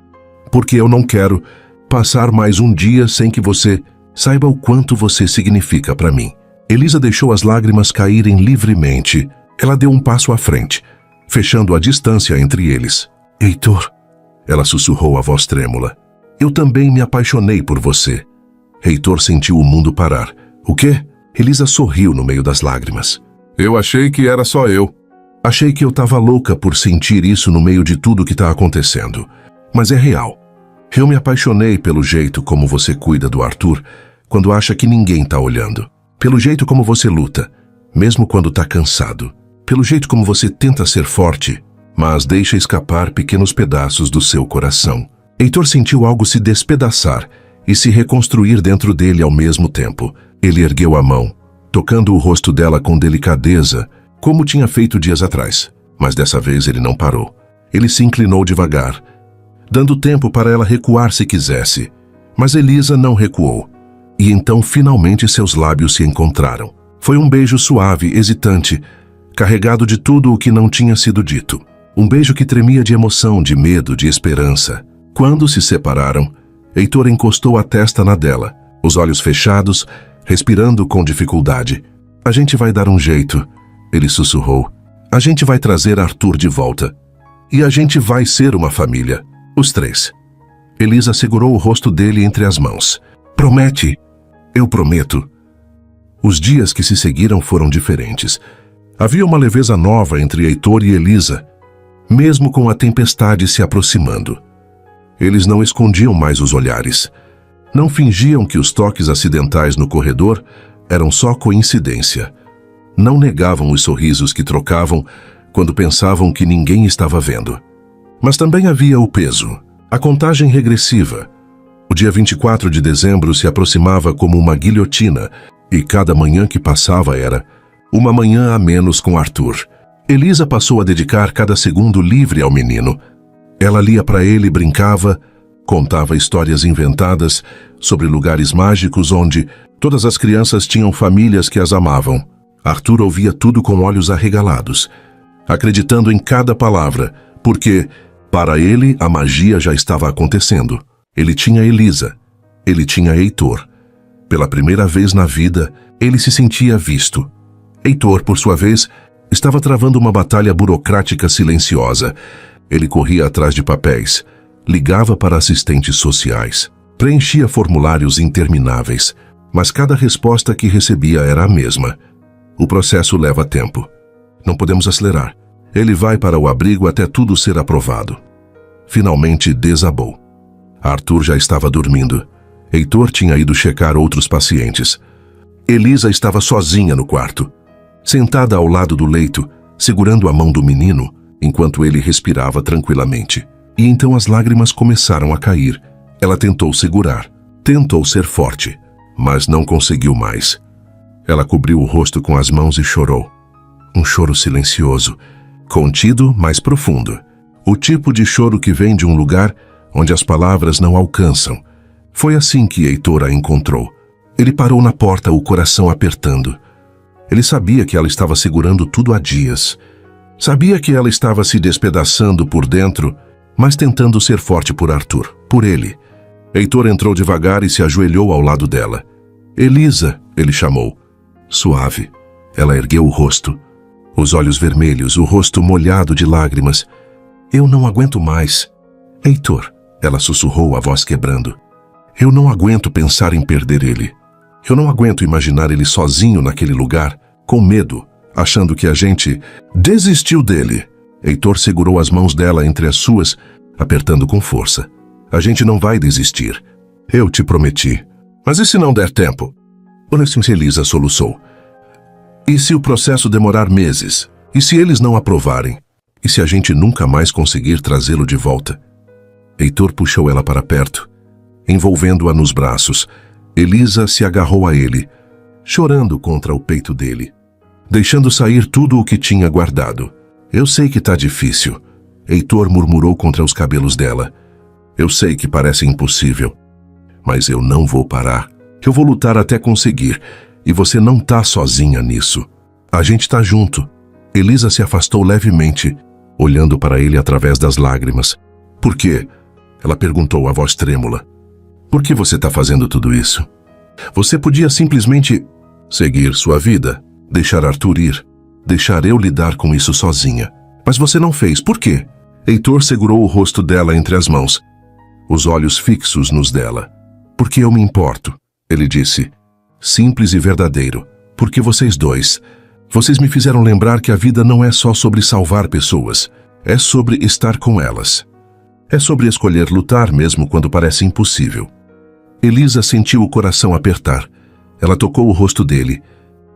Porque eu não quero passar mais um dia sem que você saiba o quanto você significa para mim. Elisa deixou as lágrimas caírem livremente. Ela deu um passo à frente, fechando a distância entre eles. Heitor, ela sussurrou a voz trêmula. Eu também me apaixonei por você. Heitor sentiu o mundo parar. O quê? Elisa sorriu no meio das lágrimas. Eu achei que era só eu. Achei que eu estava louca por sentir isso no meio de tudo que está acontecendo. Mas é real. Eu me apaixonei pelo jeito como você cuida do Arthur quando acha que ninguém está olhando. Pelo jeito como você luta, mesmo quando está cansado. Pelo jeito como você tenta ser forte, mas deixa escapar pequenos pedaços do seu coração. Heitor sentiu algo se despedaçar e se reconstruir dentro dele ao mesmo tempo. Ele ergueu a mão, tocando o rosto dela com delicadeza, como tinha feito dias atrás. Mas dessa vez ele não parou. Ele se inclinou devagar, dando tempo para ela recuar se quisesse. Mas Elisa não recuou. E então finalmente seus lábios se encontraram. Foi um beijo suave, hesitante, carregado de tudo o que não tinha sido dito. Um beijo que tremia de emoção, de medo, de esperança. Quando se separaram, Heitor encostou a testa na dela, os olhos fechados, respirando com dificuldade. A gente vai dar um jeito, ele sussurrou. A gente vai trazer Arthur de volta. E a gente vai ser uma família, os três. Elisa segurou o rosto dele entre as mãos. Promete? Eu prometo. Os dias que se seguiram foram diferentes. Havia uma leveza nova entre Heitor e Elisa, mesmo com a tempestade se aproximando. Eles não escondiam mais os olhares. Não fingiam que os toques acidentais no corredor eram só coincidência. Não negavam os sorrisos que trocavam quando pensavam que ninguém estava vendo. Mas também havia o peso, a contagem regressiva. O dia 24 de dezembro se aproximava como uma guilhotina e cada manhã que passava era uma manhã a menos com Arthur. Elisa passou a dedicar cada segundo livre ao menino. Ela lia para ele, brincava, contava histórias inventadas sobre lugares mágicos onde todas as crianças tinham famílias que as amavam. Arthur ouvia tudo com olhos arregalados, acreditando em cada palavra, porque, para ele, a magia já estava acontecendo. Ele tinha Elisa, ele tinha Heitor. Pela primeira vez na vida, ele se sentia visto. Heitor, por sua vez, estava travando uma batalha burocrática silenciosa. Ele corria atrás de papéis, ligava para assistentes sociais, preenchia formulários intermináveis, mas cada resposta que recebia era a mesma. O processo leva tempo. Não podemos acelerar. Ele vai para o abrigo até tudo ser aprovado. Finalmente desabou. Arthur já estava dormindo. Heitor tinha ido checar outros pacientes. Elisa estava sozinha no quarto, sentada ao lado do leito, segurando a mão do menino, enquanto ele respirava tranquilamente. E então as lágrimas começaram a cair. Ela tentou segurar, tentou ser forte, mas não conseguiu mais. Ela cobriu o rosto com as mãos e chorou. Um choro silencioso, contido, mas profundo. O tipo de choro que vem de um lugar onde as palavras não alcançam. Foi assim que Heitor a encontrou. Ele parou na porta, o coração apertando. Ele sabia que ela estava segurando tudo há dias. Sabia que ela estava se despedaçando por dentro, mas tentando ser forte por Arthur, por ele. Heitor entrou devagar e se ajoelhou ao lado dela. Elisa, ele chamou. Suave. Ela ergueu o rosto. Os olhos vermelhos, o rosto molhado de lágrimas. Eu não aguento mais. Heitor, ela sussurrou, a voz quebrando. Eu não aguento pensar em perder ele. Eu não aguento imaginar ele sozinho naquele lugar, com medo, achando que a gente desistiu dele. Heitor segurou as mãos dela entre as suas, apertando com força. A gente não vai desistir. Eu te prometi. Mas e se não der tempo? Elisa soluçou. E se o processo demorar meses? E se eles não aprovarem? E se a gente nunca mais conseguir trazê-lo de volta? Heitor puxou ela para perto, envolvendo-a nos braços. Elisa se agarrou a ele, chorando contra o peito dele, deixando sair tudo o que tinha guardado. Eu sei que tá difícil. Heitor murmurou contra os cabelos dela. Eu sei que parece impossível, mas eu não vou parar. Eu vou lutar até conseguir, e você não tá sozinha nisso. A gente tá junto. Elisa se afastou levemente, olhando para ele através das lágrimas. Por quê? Ela perguntou, a voz trêmula. Por que você está fazendo tudo isso? Você podia simplesmente seguir sua vida, deixar Arthur ir, deixar eu lidar com isso sozinha. Mas você não fez. Por quê? Heitor segurou o rosto dela entre as mãos, os olhos fixos nos dela. Porque eu me importo, ele disse. Simples e verdadeiro. Porque vocês dois me fizeram lembrar que a vida não é só sobre salvar pessoas. É sobre estar com elas. É sobre escolher lutar mesmo quando parece impossível. Elisa sentiu o coração apertar. Ela tocou o rosto dele,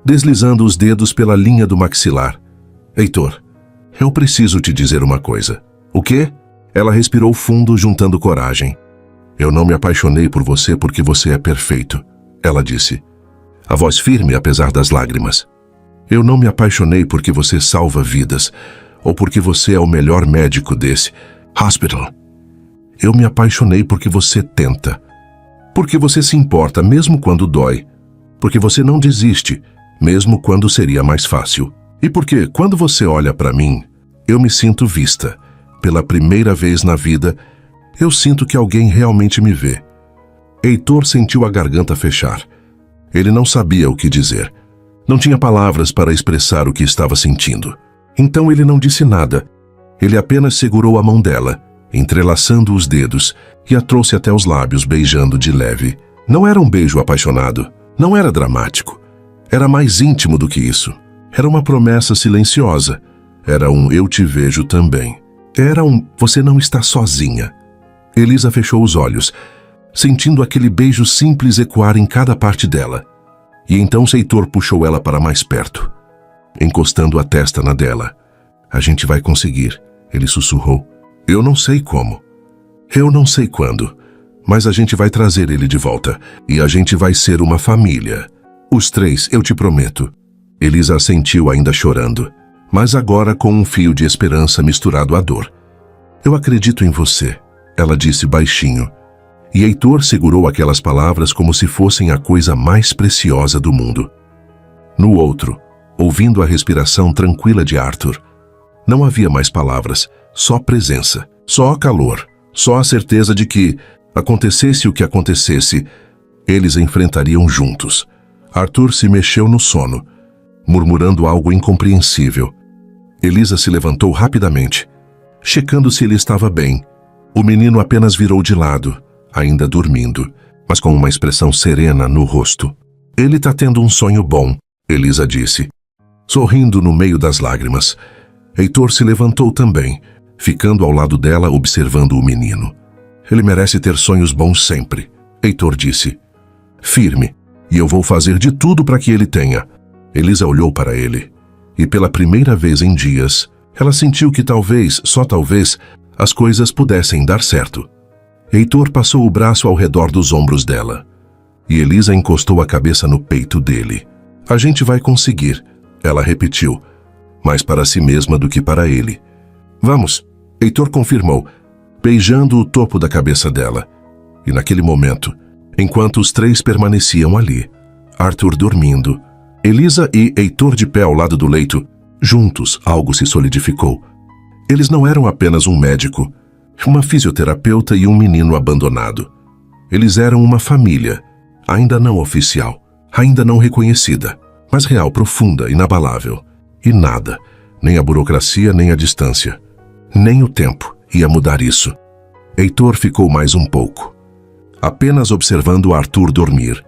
deslizando os dedos pela linha do maxilar. Heitor, eu preciso te dizer uma coisa. O quê? Ela respirou fundo, juntando coragem. Eu não me apaixonei por você porque você é perfeito, ela disse. A voz firme apesar das lágrimas. Eu não me apaixonei porque você salva vidas, ou porque você é o melhor médico desse hospital. Eu me apaixonei porque você tenta. Porque você se importa mesmo quando dói. Porque você não desiste, mesmo quando seria mais fácil. E porque, quando você olha para mim, eu me sinto vista. Pela primeira vez na vida, eu sinto que alguém realmente me vê. Heitor sentiu a garganta fechar. Ele não sabia o que dizer. Não tinha palavras para expressar o que estava sentindo. Então ele não disse nada. Ele apenas segurou a mão dela, entrelaçando os dedos, e a trouxe até os lábios, beijando de leve. Não era um beijo apaixonado. Não era dramático. Era mais íntimo do que isso. Era uma promessa silenciosa. Era um eu te vejo também. Era um você não está sozinha. Elisa fechou os olhos, sentindo aquele beijo simples ecoar em cada parte dela. E então Heitor puxou ela para mais perto, encostando a testa na dela. A gente vai conseguir, ele sussurrou. Eu não sei como. Eu não sei quando. Mas a gente vai trazer ele de volta. E a gente vai ser uma família. Os três, eu te prometo. Elisa assentiu ainda chorando, mas agora com um fio de esperança misturado à dor. Eu acredito em você, ela disse baixinho. E Heitor segurou aquelas palavras como se fossem a coisa mais preciosa do mundo. No outro, ouvindo a respiração tranquila de Arthur, não havia mais palavras, só presença, só calor, só a certeza de que, acontecesse o que acontecesse, eles enfrentariam juntos. Arthur se mexeu no sono, murmurando algo incompreensível. Elisa se levantou rapidamente, checando se ele estava bem. O menino apenas virou de lado, ainda dormindo, mas com uma expressão serena no rosto. Ele está tendo um sonho bom, Elisa disse, sorrindo no meio das lágrimas. Heitor se levantou também, ficando ao lado dela observando o menino. Ele merece ter sonhos bons sempre, Heitor disse. Firme, e eu vou fazer de tudo para que ele tenha. Elisa olhou para ele, e pela primeira vez em dias, ela sentiu que talvez, só talvez, as coisas pudessem dar certo. Heitor passou o braço ao redor dos ombros dela, e Elisa encostou a cabeça no peito dele. A gente vai conseguir, ela repetiu, mais para si mesma do que para ele. Vamos, Heitor confirmou, beijando o topo da cabeça dela. E naquele momento, enquanto os três permaneciam ali, Arthur dormindo, Elisa e Heitor de pé ao lado do leito, juntos algo se solidificou. Eles não eram apenas um médico, uma fisioterapeuta e um menino abandonado. Eles eram uma família, ainda não oficial, ainda não reconhecida, mas real, profunda, inabalável. E nada, nem a burocracia, nem a distância, nem o tempo ia mudar isso. Heitor ficou mais um pouco, apenas observando Arthur dormir.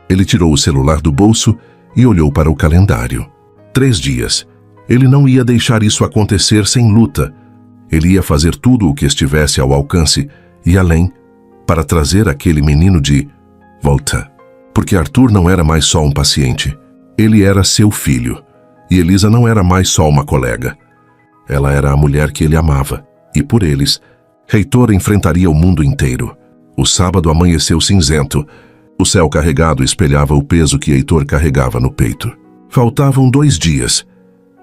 Ele tirou o celular do bolso e olhou para o calendário. 3 dias. Ele não ia deixar isso acontecer sem luta. Ele ia fazer tudo o que estivesse ao alcance e além, para trazer aquele menino de volta. Porque Arthur não era mais só um paciente. Ele era seu filho. E Elisa não era mais só uma colega. Ela era a mulher que ele amava. E por eles, Heitor enfrentaria o mundo inteiro. O sábado amanheceu cinzento. O céu carregado espelhava o peso que Heitor carregava no peito. Faltavam 2 dias.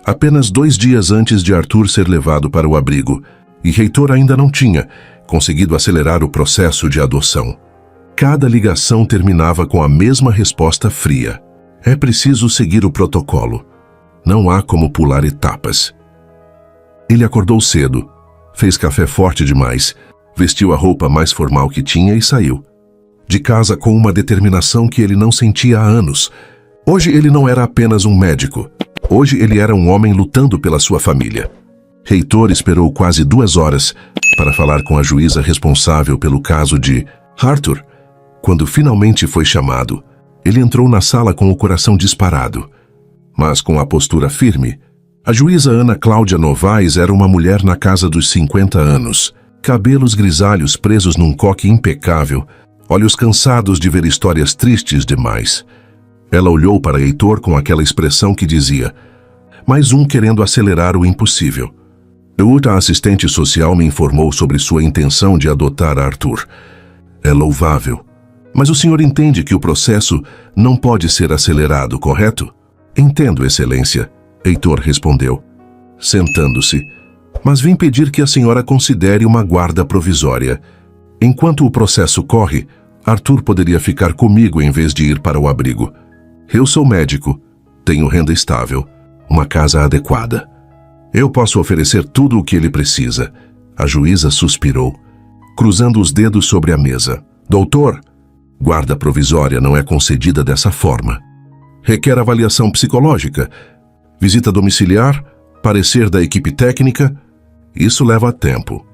Apenas 2 dias antes de Arthur ser levado para o abrigo, e Heitor ainda não tinha conseguido acelerar o processo de adoção. Cada ligação terminava com a mesma resposta fria. É preciso seguir o protocolo. Não há como pular etapas. Ele acordou cedo, fez café forte demais, vestiu a roupa mais formal que tinha e saiu. De casa com uma determinação que ele não sentia há anos. Hoje ele não era apenas um médico. Hoje ele era um homem lutando pela sua família. Heitor esperou quase 2 horas para falar com a juíza responsável pelo caso de Arthur. Quando finalmente foi chamado, ele entrou na sala com o coração disparado, mas com a postura firme. A juíza Ana Cláudia Novaes era uma mulher na casa dos 50 anos, cabelos grisalhos presos num coque impecável, olhos cansados de ver histórias tristes demais. Ela olhou para Heitor com aquela expressão que dizia: mais um querendo acelerar o impossível. Outra assistente social me informou sobre sua intenção de adotar Arthur. É louvável. Mas o senhor entende que o processo não pode ser acelerado, correto? Entendo, Excelência, Heitor respondeu, sentando-se. Mas vim pedir que a senhora considere uma guarda provisória. Enquanto o processo corre, Arthur poderia ficar comigo em vez de ir para o abrigo. Eu sou médico, tenho renda estável, uma casa adequada. Eu posso oferecer tudo o que ele precisa. A juíza suspirou, cruzando os dedos sobre a mesa. Doutor, guarda provisória não é concedida dessa forma. Requer avaliação psicológica, visita domiciliar, parecer da equipe técnica. Isso leva tempo.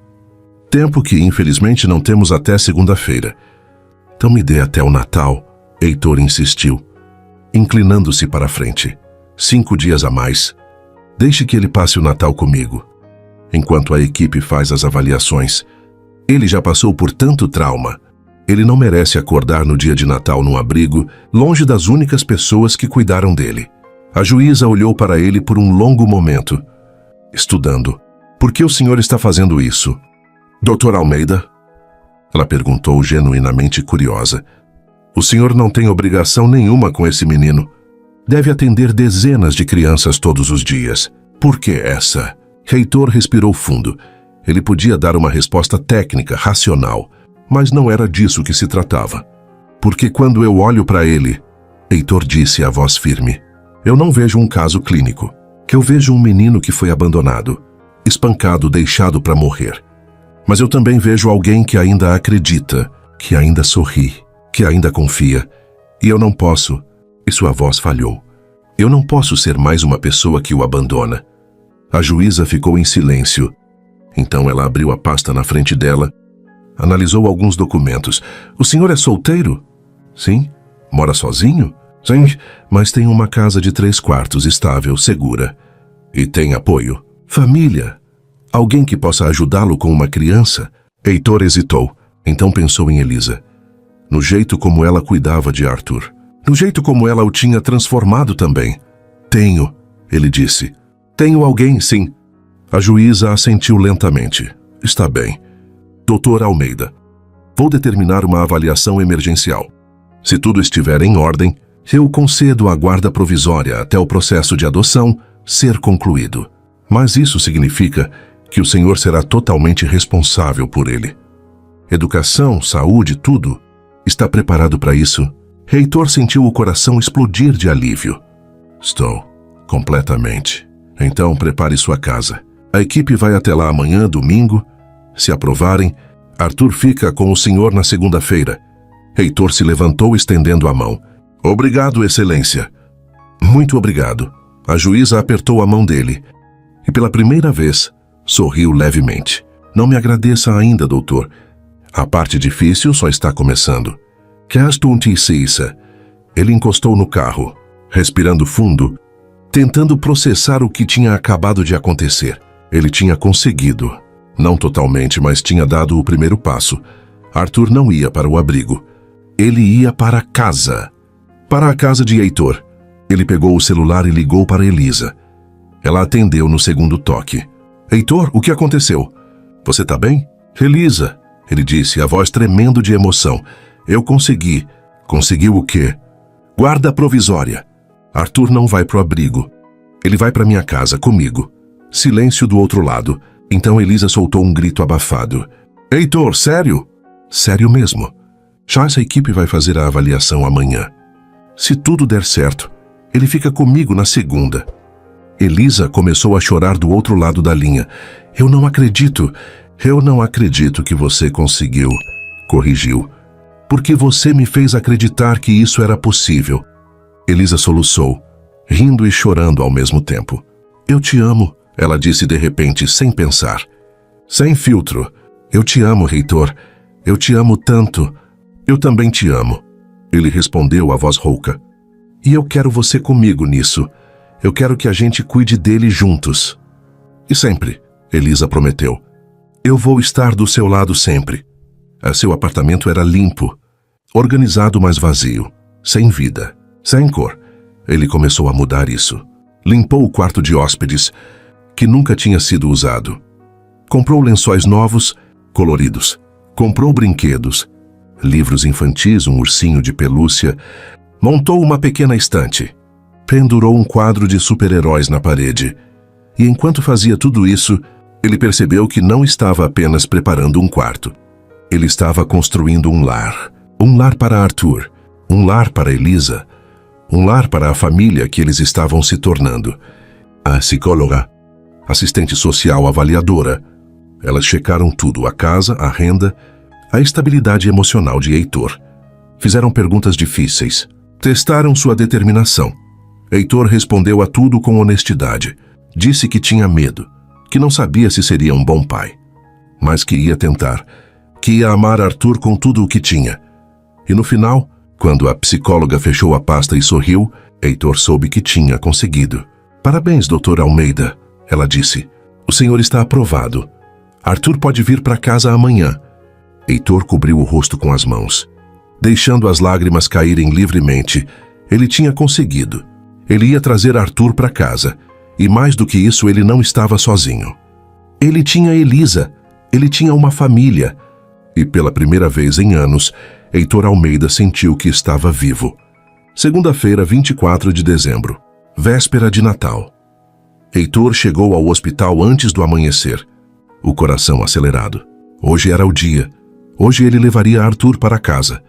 Tempo que, infelizmente, não temos até segunda-feira. Então me dê até o Natal, Heitor insistiu, inclinando-se para a frente. 5 dias a mais. Deixe que ele passe o Natal comigo, enquanto a equipe faz as avaliações. Ele já passou por tanto trauma. Ele não merece acordar no dia de Natal num abrigo, longe das únicas pessoas que cuidaram dele. A juíza olhou para ele por um longo momento. Estudando. Por que o senhor está fazendo isso? Doutor Almeida? Ela perguntou genuinamente curiosa. O senhor não tem obrigação nenhuma com esse menino. Deve atender dezenas de crianças todos os dias. Por que essa? Heitor respirou fundo. Ele podia dar uma resposta técnica, racional, mas não era disso que se tratava. Porque quando eu olho para ele, Heitor disse a voz firme, eu não vejo um caso clínico. Que eu vejo um menino que foi abandonado, espancado, deixado para morrer. Mas eu também vejo alguém que ainda acredita, que ainda sorri, que ainda confia. E eu não posso... E sua voz falhou. Eu não posso ser mais uma pessoa que o abandona. A juíza ficou em silêncio. Então ela abriu a pasta na frente dela, analisou alguns documentos. O senhor é solteiro? Sim. Mora sozinho? Sim, mas tem uma casa de 3 quartos estável, segura. E tem apoio. Família. Alguém que possa ajudá-lo com uma criança? Heitor hesitou. Então pensou em Elisa. No jeito como ela cuidava de Arthur. No jeito como ela o tinha transformado também. Tenho, ele disse. Tenho alguém, sim. A juíza assentiu lentamente. Está bem. Doutor Almeida, vou determinar uma avaliação emergencial. Se tudo estiver em ordem, eu concedo a guarda provisória até o processo de adoção ser concluído. Mas isso significa que o senhor será totalmente responsável por ele. Educação, saúde, tudo. Está preparado para isso? Heitor sentiu o coração explodir de alívio. Estou, completamente. Então prepare sua casa. A equipe vai até lá amanhã, domingo. Se aprovarem, Arthur fica com o senhor na segunda-feira. Heitor se levantou estendendo a mão. Obrigado, Excelência. Muito obrigado. A juíza apertou a mão dele. E pela primeira vez, sorriu levemente. Não me agradeça ainda, doutor. A parte difícil só está começando. Ele encostou no carro, respirando fundo, tentando processar o que tinha acabado de acontecer. Ele tinha conseguido. Não totalmente, mas tinha dado o primeiro passo. Arthur não ia para o abrigo. Ele ia para casa. Para a casa de Heitor. Ele pegou o celular e ligou para Elisa. Ela atendeu no segundo toque. Heitor, o que aconteceu? Você tá bem? Elisa, ele disse, a voz tremendo de emoção. Eu consegui. Conseguiu o quê? Guarda provisória. Arthur não vai pro abrigo. Ele vai para minha casa, comigo. Silêncio do outro lado. Então Elisa soltou um grito abafado. Heitor, sério? Sério mesmo. Já essa equipe vai fazer a avaliação amanhã. Se tudo der certo, ele fica comigo na segunda. Elisa começou a chorar do outro lado da linha. Eu não acredito que você conseguiu, corrigiu. Porque você me fez acreditar que isso era possível. Elisa soluçou, rindo e chorando ao mesmo tempo. Eu te amo, ela disse de repente, sem pensar. Sem filtro. Eu te amo, Heitor. Eu te amo tanto. Eu também te amo. Ele respondeu a voz rouca. E eu quero você comigo nisso. Eu quero que a gente cuide dele juntos. E sempre, Elisa prometeu. Eu vou estar do seu lado sempre. Seu apartamento era limpo, organizado, mas vazio, sem vida, sem cor. Ele começou a mudar isso. Limpou o quarto de hóspedes, que nunca tinha sido usado. Comprou lençóis novos, coloridos. Comprou brinquedos, livros infantis, um ursinho de pelúcia. Montou uma pequena estante. Pendurou um quadro de super-heróis na parede. E enquanto fazia tudo isso, ele percebeu que não estava apenas preparando um quarto. Ele estava construindo um lar. Um lar para Arthur. Um lar para Elisa. Um lar para a família que eles estavam se tornando. A psicóloga, assistente social, avaliadora. Elas checaram tudo, a casa, a renda, a estabilidade emocional de Heitor. Fizeram perguntas difíceis. Testaram sua determinação. Heitor respondeu a tudo com honestidade. Disse que tinha medo, que não sabia se seria um bom pai, mas que ia tentar, que ia amar Arthur com tudo o que tinha. E no final, quando a psicóloga fechou a pasta e sorriu, Heitor soube que tinha conseguido. Parabéns, Dr. Almeida, ela disse. O senhor está aprovado. Arthur pode vir para casa amanhã. Heitor cobriu o rosto com as mãos, deixando as lágrimas caírem livremente. Ele tinha conseguido. Ele ia trazer Arthur para casa. E mais do que isso, ele não estava sozinho. Ele tinha Elisa. Ele tinha uma família. E pela primeira vez em anos, Heitor Almeida sentiu que estava vivo. Segunda-feira, 24 de dezembro. Véspera de Natal. Heitor chegou ao hospital antes do amanhecer. O coração acelerado. Hoje era o dia. Hoje ele levaria Arthur para casa.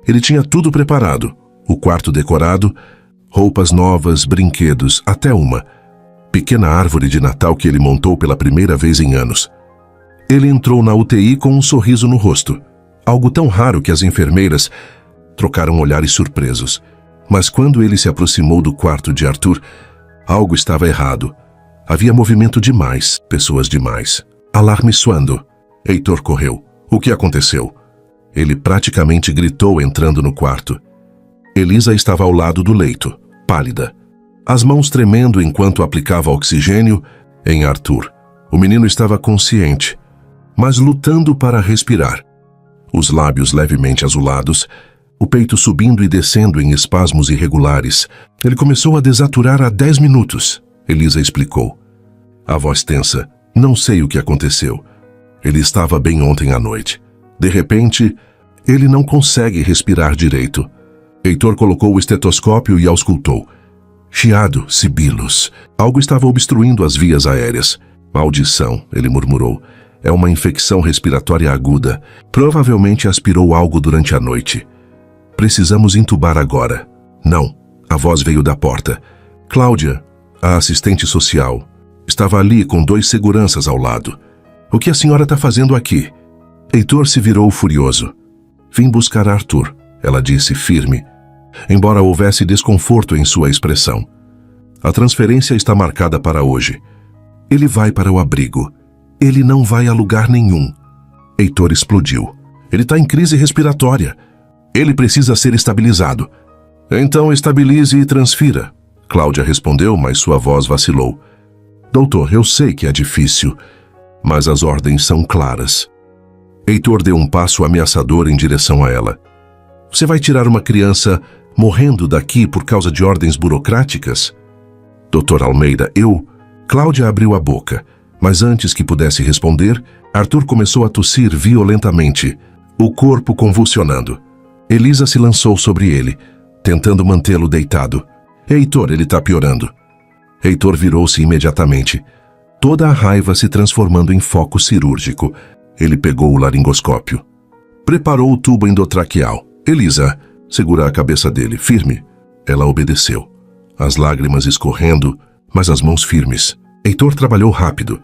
Ele tinha tudo preparado. O quarto decorado, roupas novas, brinquedos, até uma pequena árvore de Natal que ele montou pela primeira vez em anos. Ele entrou na UTI com um sorriso no rosto. Algo tão raro que as enfermeiras trocaram olhares surpresos. Mas quando ele se aproximou do quarto de Arthur, algo estava errado. Havia movimento demais, pessoas demais. Alarme soando. Heitor correu. O que aconteceu? Ele praticamente gritou entrando no quarto. Elisa estava ao lado do leito, pálida. As mãos tremendo enquanto aplicava oxigênio em Arthur. O menino estava consciente, mas lutando para respirar. Os lábios levemente azulados, o peito subindo e descendo em espasmos irregulares. Ele começou a desaturar há 10 minutos, Elisa explicou. A voz tensa. Não sei o que aconteceu. Ele estava bem ontem à noite. De repente, ele não consegue respirar direito. Heitor colocou o estetoscópio e auscultou. Chiado, sibilos. Algo estava obstruindo as vias aéreas. Maldição, ele murmurou. É uma infecção respiratória aguda. Provavelmente aspirou algo durante a noite. Precisamos entubar agora. Não. A voz veio da porta. Cláudia, a assistente social, estava ali com 2 seguranças ao lado. O que a senhora está fazendo aqui? Heitor se virou furioso. Vim buscar Arthur, ela disse firme, embora houvesse desconforto em sua expressão. A transferência está marcada para hoje. Ele vai para o abrigo. Ele não vai a lugar nenhum. Heitor explodiu. Ele está em crise respiratória. Ele precisa ser estabilizado. Então estabilize e transfira. Cláudia respondeu, mas sua voz vacilou. Doutor, eu sei que é difícil, mas as ordens são claras. Heitor deu um passo ameaçador em direção a ela. Você vai tirar uma criança morrendo daqui por causa de ordens burocráticas? Dr. Almeida, Cláudia abriu a boca, mas antes que pudesse responder, Arthur começou a tossir violentamente, o corpo convulsionando. Elisa se lançou sobre ele, tentando mantê-lo deitado. Heitor, ele está piorando. Heitor virou-se imediatamente, toda a raiva se transformando em foco cirúrgico. Ele pegou o laringoscópio. Preparou o tubo endotraqueal. Elisa, segura a cabeça dele, firme. Ela obedeceu. As lágrimas escorrendo, mas as mãos firmes. Heitor trabalhou rápido.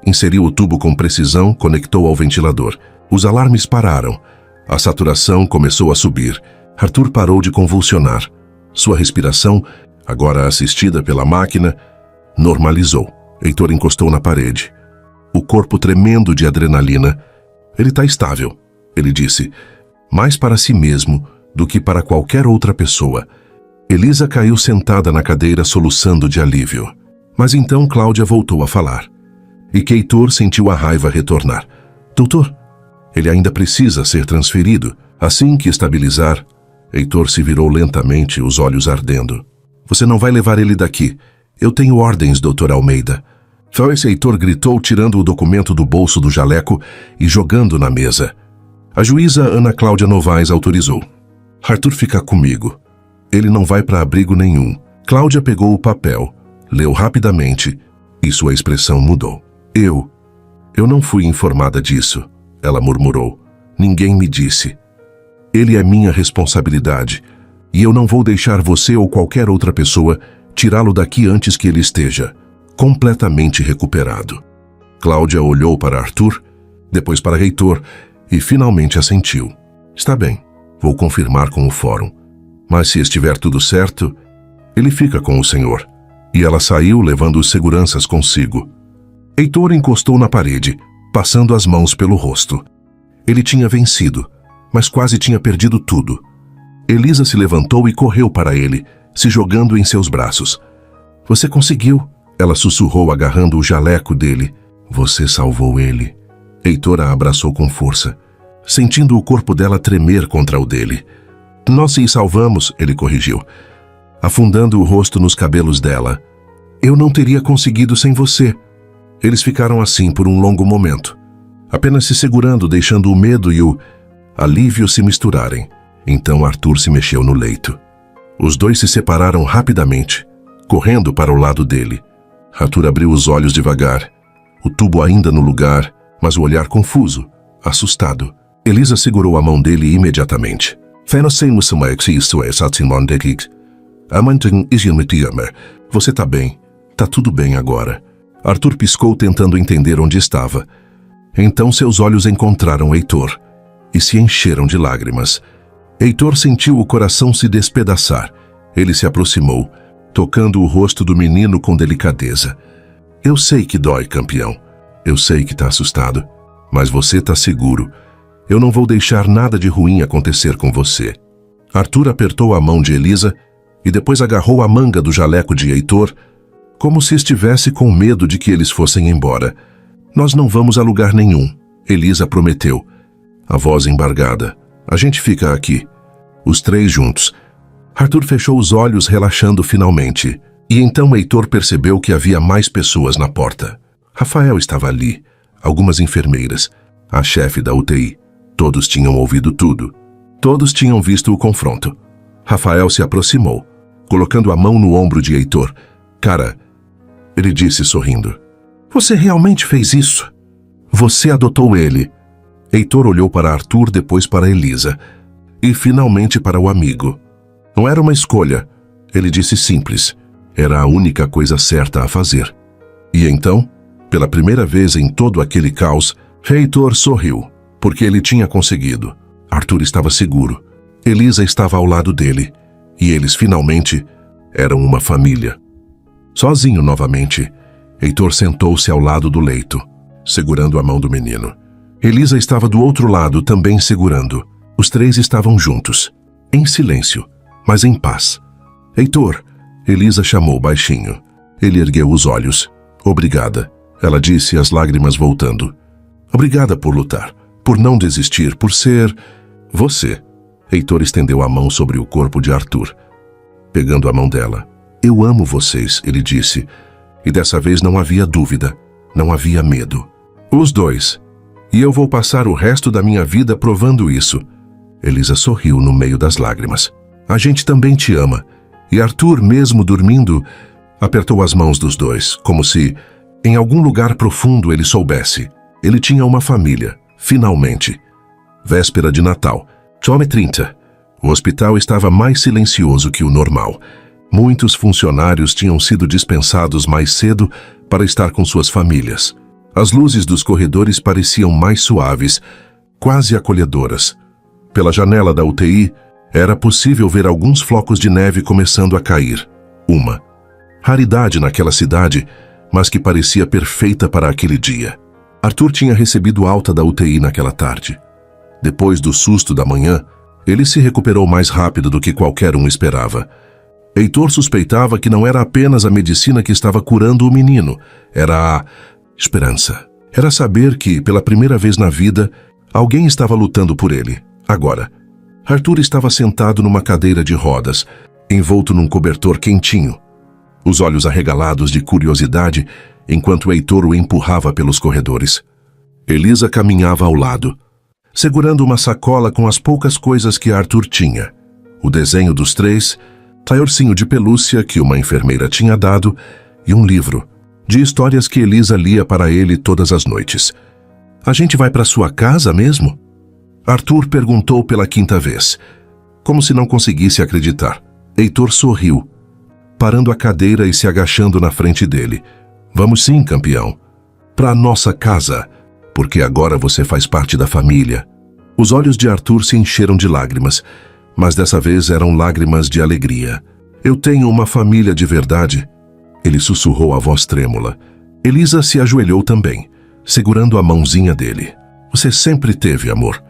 Inseriu o tubo com precisão, conectou ao ventilador. Os alarmes pararam. A saturação começou a subir. Arthur parou de convulsionar. Sua respiração, agora assistida pela máquina, normalizou. Heitor encostou na parede. O corpo tremendo de adrenalina. Ele está estável, ele disse, mais para si mesmo do que para qualquer outra pessoa. Elisa caiu sentada na cadeira soluçando de alívio. Mas então Cláudia voltou a falar. E que Heitor sentiu a raiva retornar. Doutor, ele ainda precisa ser transferido. Assim que estabilizar, Heitor se virou lentamente, os olhos ardendo. Você não vai levar ele daqui. Eu tenho ordens, doutor Almeida. Foi-se, Heitor gritou, tirando o documento do bolso do jaleco e jogando na mesa. A juíza Ana Cláudia Novaes autorizou. Arthur fica comigo. Ele não vai para abrigo nenhum. Cláudia pegou o papel, leu rapidamente e sua expressão mudou. Eu não fui informada disso, ela murmurou. Ninguém me disse. Ele é minha responsabilidade e eu não vou deixar você ou qualquer outra pessoa tirá-lo daqui antes que ele esteja completamente recuperado. Cláudia olhou para Arthur, depois para Heitor e finalmente assentiu. Está bem, vou confirmar com o fórum. Mas se estiver tudo certo, ele fica com o senhor. E ela saiu levando os seguranças consigo. Heitor encostou na parede, passando as mãos pelo rosto. Ele tinha vencido, mas quase tinha perdido tudo. Elisa se levantou e correu para ele, se jogando em seus braços. Você conseguiu, ela sussurrou agarrando o jaleco dele. Você salvou ele. Heitor a abraçou com força, sentindo o corpo dela tremer contra o dele. Nós se salvamos, ele corrigiu, afundando o rosto nos cabelos dela. Eu não teria conseguido sem você. Eles ficaram assim por um longo momento, apenas se segurando, deixando o medo e o alívio se misturarem. Então Arthur se mexeu no leito. Os dois se separaram rapidamente, correndo para o lado dele. Arthur abriu os olhos devagar, o tubo ainda no lugar, mas o olhar confuso, assustado. Elisa segurou a mão dele imediatamente. Você tá bem. Tá tudo bem agora. Arthur piscou tentando entender onde estava. Então seus olhos encontraram Heitor e se encheram de lágrimas. Heitor sentiu o coração se despedaçar. Ele se aproximou, tocando o rosto do menino com delicadeza. Eu sei que dói, campeão. Eu sei que tá assustado. Mas você tá seguro. Eu não vou deixar nada de ruim acontecer com você. Arthur apertou a mão de Elisa e depois agarrou a manga do jaleco de Heitor, como se estivesse com medo de que eles fossem embora. Nós não vamos a lugar nenhum, Elisa prometeu, a voz embargada. A gente fica aqui, os três juntos. Arthur fechou os olhos, relaxando finalmente. E então Heitor percebeu que havia mais pessoas na porta. Rafael estava ali, algumas enfermeiras, a chefe da UTI. Todos tinham ouvido tudo. Todos tinham visto o confronto. Rafael se aproximou, colocando a mão no ombro de Heitor. Cara, ele disse sorrindo. Você realmente fez isso? Você adotou ele. Heitor olhou para Arthur, depois para Elisa. E finalmente para o amigo. Não era uma escolha, ele disse simples. Era a única coisa certa a fazer. E então, pela primeira vez em todo aquele caos, Heitor sorriu, porque ele tinha conseguido. Arthur estava seguro. Elisa estava ao lado dele. E eles finalmente eram uma família. Sozinho novamente, Heitor sentou-se ao lado do leito, segurando a mão do menino. Elisa estava do outro lado, também segurando. Os três estavam juntos, em silêncio, mas em paz. Heitor, Elisa chamou baixinho. Ele ergueu os olhos. Obrigada, ela disse, as lágrimas voltando. Obrigada por lutar, por não desistir, por ser você. Heitor estendeu a mão sobre o corpo de Arthur, pegando a mão dela. Eu amo vocês, ele disse. E dessa vez não havia dúvida, não havia medo. Os dois. E eu vou passar o resto da minha vida provando isso. Elisa sorriu no meio das lágrimas. A gente também te ama. E Arthur, mesmo dormindo, apertou as mãos dos dois, como se, em algum lugar profundo, ele soubesse. Ele tinha uma família, finalmente. Véspera de Natal. Tome 30. O hospital estava mais silencioso que o normal. Muitos funcionários tinham sido dispensados mais cedo para estar com suas famílias. As luzes dos corredores pareciam mais suaves, quase acolhedoras. Pela janela da UTI, era possível ver alguns flocos de neve começando a cair. Uma raridade naquela cidade, mas que parecia perfeita para aquele dia. Arthur tinha recebido alta da UTI naquela tarde. Depois do susto da manhã, ele se recuperou mais rápido do que qualquer um esperava. Heitor suspeitava que não era apenas a medicina que estava curando o menino, era a esperança. Era saber que, pela primeira vez na vida, alguém estava lutando por ele. Agora, Arthur estava sentado numa cadeira de rodas, envolto num cobertor quentinho, os olhos arregalados de curiosidade, enquanto Heitor o empurrava pelos corredores. Elisa caminhava ao lado, segurando uma sacola com as poucas coisas que Arthur tinha. O desenho dos três, ursinho de pelúcia que uma enfermeira tinha dado e um livro de histórias que Elisa lia para ele todas as noites. "A gente vai para sua casa mesmo?" Arthur perguntou pela quinta vez, como se não conseguisse acreditar. Heitor sorriu, parando a cadeira e se agachando na frente dele. "Vamos sim, campeão. Para a nossa casa, porque agora você faz parte da família." Os olhos de Arthur se encheram de lágrimas, mas dessa vez eram lágrimas de alegria. "Eu tenho uma família de verdade," ele sussurrou a voz trêmula. Elisa se ajoelhou também, segurando a mãozinha dele. "Você sempre teve, amor.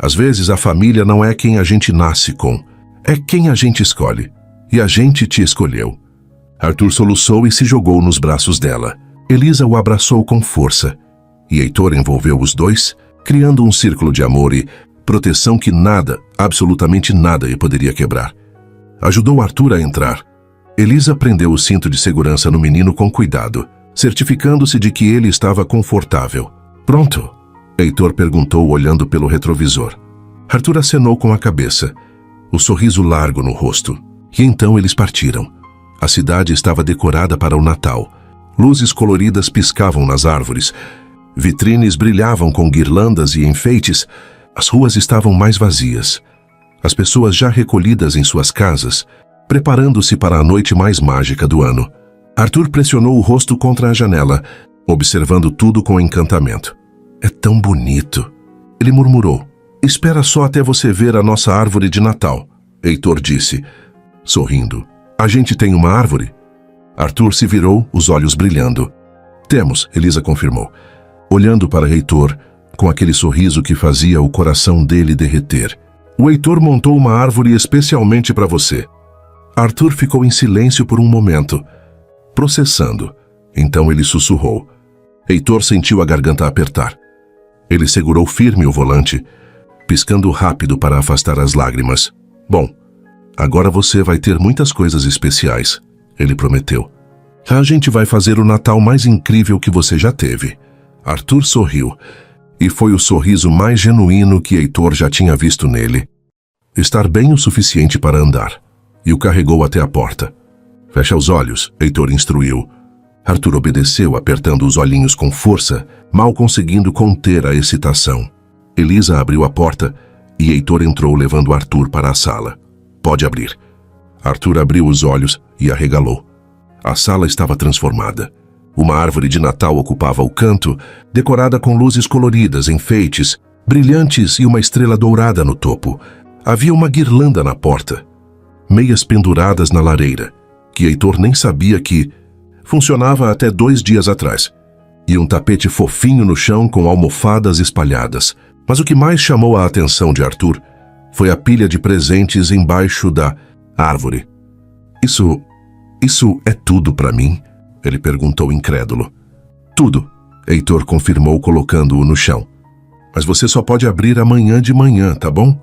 Às vezes a família não é quem a gente nasce com, é quem a gente escolhe. E a gente te escolheu." Arthur soluçou e se jogou nos braços dela. Elisa o abraçou com força, e Heitor envolveu os dois, criando um círculo de amor e proteção que nada, absolutamente nada, poderia quebrar. Ajudou Arthur a entrar. Elisa prendeu o cinto de segurança no menino com cuidado, certificando-se de que ele estava confortável. "Pronto?" Heitor perguntou olhando pelo retrovisor. Arthur acenou com a cabeça, o sorriso largo no rosto. E então eles partiram. A cidade estava decorada para o Natal. Luzes coloridas piscavam nas árvores. Vitrines brilhavam com guirlandas e enfeites. As ruas estavam mais vazias. As pessoas já recolhidas em suas casas, preparando-se para a noite mais mágica do ano. Arthur pressionou o rosto contra a janela, observando tudo com encantamento. "É tão bonito," ele murmurou. "Espera só até você ver a nossa árvore de Natal," Heitor disse, sorrindo. "A gente tem uma árvore?" Arthur se virou, os olhos brilhando. "Temos," Elisa confirmou, olhando para Heitor, com aquele sorriso que fazia o coração dele derreter. "O Heitor montou uma árvore especialmente para você." Arthur ficou em silêncio por um momento, processando. Então ele sussurrou. Heitor sentiu a garganta apertar. Ele segurou firme o volante, piscando rápido para afastar as lágrimas. "Bom, agora você vai ter muitas coisas especiais," ele prometeu. "A gente vai fazer o Natal mais incrível que você já teve." Arthur sorriu, e foi o sorriso mais genuíno que Heitor já tinha visto nele. Estar bem o suficiente para andar, e o carregou até a porta. "Fecha os olhos," Heitor instruiu. Arthur obedeceu, apertando os olhinhos com força, mal conseguindo conter a excitação. Elisa abriu a porta e Heitor entrou levando Arthur para a sala. "Pode abrir." Arthur abriu os olhos e arregalou. A sala estava transformada. Uma árvore de Natal ocupava o canto, decorada com luzes coloridas, enfeites, brilhantes e uma estrela dourada no topo. Havia uma guirlanda na porta, meias penduradas na lareira, que Heitor nem sabia que funcionava até 2 dias atrás, e um tapete fofinho no chão com almofadas espalhadas. Mas o que mais chamou a atenção de Arthur foi a pilha de presentes embaixo da árvore. Isso é tudo para mim?" ele perguntou incrédulo. "Tudo," Heitor confirmou colocando-o no chão. "Mas você só pode abrir amanhã de manhã, tá bom?"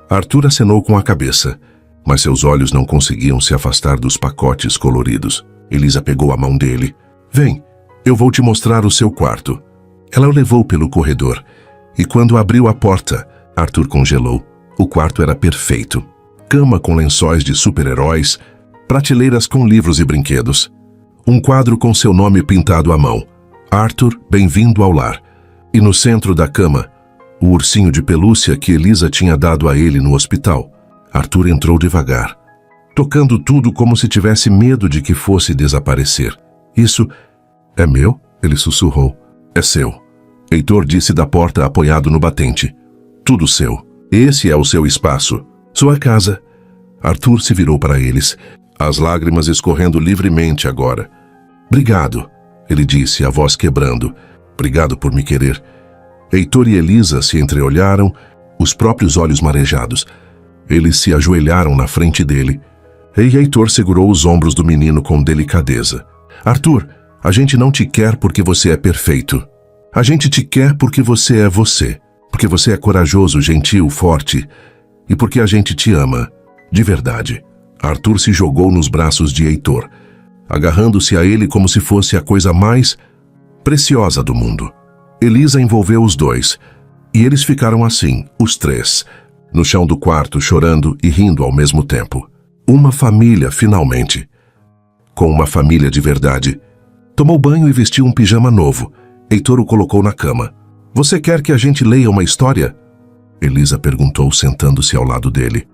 Arthur acenou com a cabeça, mas seus olhos não conseguiam se afastar dos pacotes coloridos. Elisa pegou a mão dele. "Vem, eu vou te mostrar o seu quarto." Ela o levou pelo corredor, e quando abriu a porta, Arthur congelou. O quarto era perfeito. Cama com lençóis de super-heróis, prateleiras com livros e brinquedos. Um quadro com seu nome pintado à mão. "Arthur, bem-vindo ao lar." E no centro da cama, o ursinho de pelúcia que Elisa tinha dado a ele no hospital. Arthur entrou devagar, tocando tudo como se tivesse medo de que fosse desaparecer. Isso é meu? Ele sussurrou. É seu. Heitor disse da porta apoiado no batente. Tudo seu. Esse é o seu espaço. Sua casa. Arthur se virou para eles, as lágrimas escorrendo livremente agora. Obrigado, ele disse, a voz quebrando. Obrigado por me querer. Heitor e Elisa se entreolharam, os próprios olhos marejados. Eles se ajoelharam na frente dele. E Heitor segurou os ombros do menino com delicadeza. Arthur, a gente não te quer porque você é perfeito. A gente te quer porque você é você. Porque você é corajoso, gentil, forte. E porque a gente te ama. De verdade. Arthur se jogou nos braços de Heitor, agarrando-se a ele como se fosse a coisa mais preciosa do mundo. Elisa envolveu os dois, e eles ficaram assim, os três, no chão do quarto, chorando e rindo ao mesmo tempo. Uma família, finalmente. Com uma família de verdade. Tomou banho e vestiu um pijama novo. Heitor o colocou na cama. Você quer que a gente leia uma história? Elisa perguntou, sentando-se ao lado dele.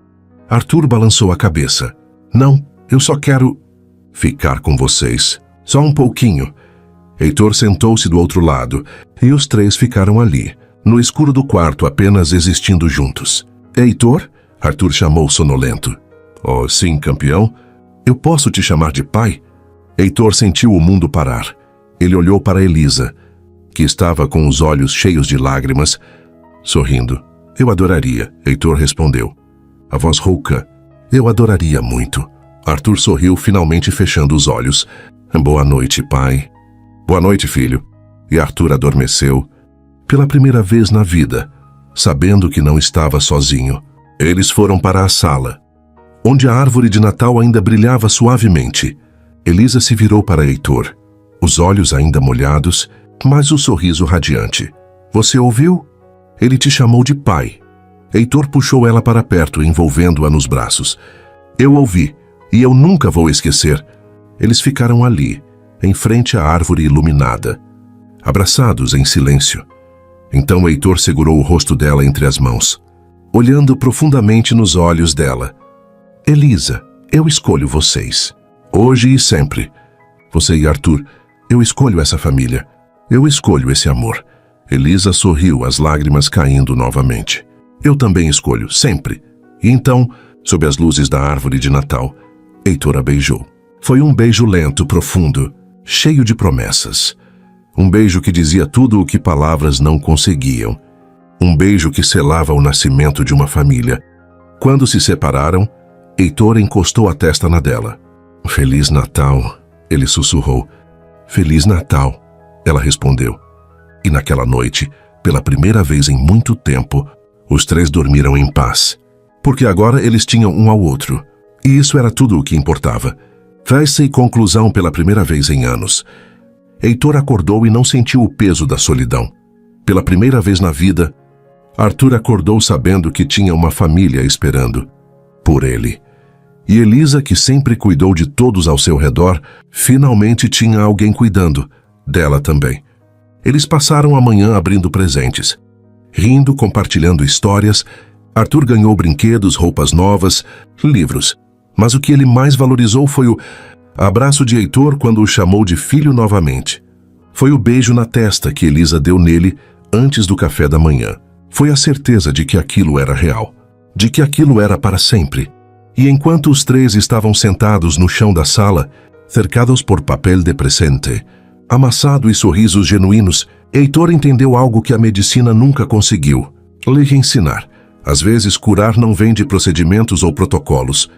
Arthur balançou a cabeça. Não, eu só quero ficar com vocês. Só um pouquinho. Heitor sentou-se do outro lado, e os três ficaram ali, no escuro do quarto, apenas existindo juntos. Heitor? Arthur chamou sonolento. Oh, sim, campeão. Eu posso te chamar de pai? Heitor sentiu o mundo parar. Ele olhou para Elisa, que estava com os olhos cheios de lágrimas, sorrindo. Eu adoraria, Heitor respondeu. A voz rouca. Eu adoraria muito. Arthur sorriu, finalmente fechando os olhos. Boa noite, pai. Boa noite, filho. E Arthur adormeceu, pela primeira vez na vida, sabendo que não estava sozinho. Eles foram para a sala, onde a árvore de Natal ainda brilhava suavemente. Elisa se virou para Heitor, os olhos ainda molhados, mas o sorriso radiante. Você ouviu? Ele te chamou de pai. Heitor puxou ela para perto, envolvendo-a nos braços. Eu ouvi, e eu nunca vou esquecer. Eles ficaram ali, em frente à árvore iluminada, abraçados em silêncio. Então Heitor segurou o rosto dela entre as mãos, olhando profundamente nos olhos dela. Elisa, eu escolho vocês. Hoje e sempre. Você e Arthur, eu escolho essa família. Eu escolho esse amor. Elisa sorriu, as lágrimas caindo novamente. Eu também escolho, sempre. E então, sob as luzes da árvore de Natal, Heitor a beijou. Foi um beijo lento, profundo, cheio de promessas. Um beijo que dizia tudo o que palavras não conseguiam. Um beijo que selava o nascimento de uma família. Quando se separaram, Heitor encostou a testa na dela. Feliz Natal, ele sussurrou. Feliz Natal, ela respondeu. E naquela noite, pela primeira vez em muito tempo, os três dormiram em paz. Porque agora eles tinham um ao outro. E isso era tudo o que importava. Festa e conclusão pela primeira vez em anos. Heitor acordou e não sentiu o peso da solidão. Pela primeira vez na vida, Arthur acordou sabendo que tinha uma família esperando por ele. E Elisa, que sempre cuidou de todos ao seu redor, finalmente tinha alguém cuidando dela também. Eles passaram a manhã abrindo presentes, rindo, compartilhando histórias. Arthur ganhou brinquedos, roupas novas, livros. Mas o que ele mais valorizou foi o abraço de Heitor quando o chamou de filho novamente. Foi o beijo na testa que Elisa deu nele antes do café da manhã. Foi a certeza de que aquilo era real, de que aquilo era para sempre. E enquanto os três estavam sentados no chão da sala, cercados por papel de presente, amassado e sorrisos genuínos, Heitor entendeu algo que a medicina nunca conseguiu: lhe ensinar. Às vezes, curar não vem de procedimentos ou protocolos.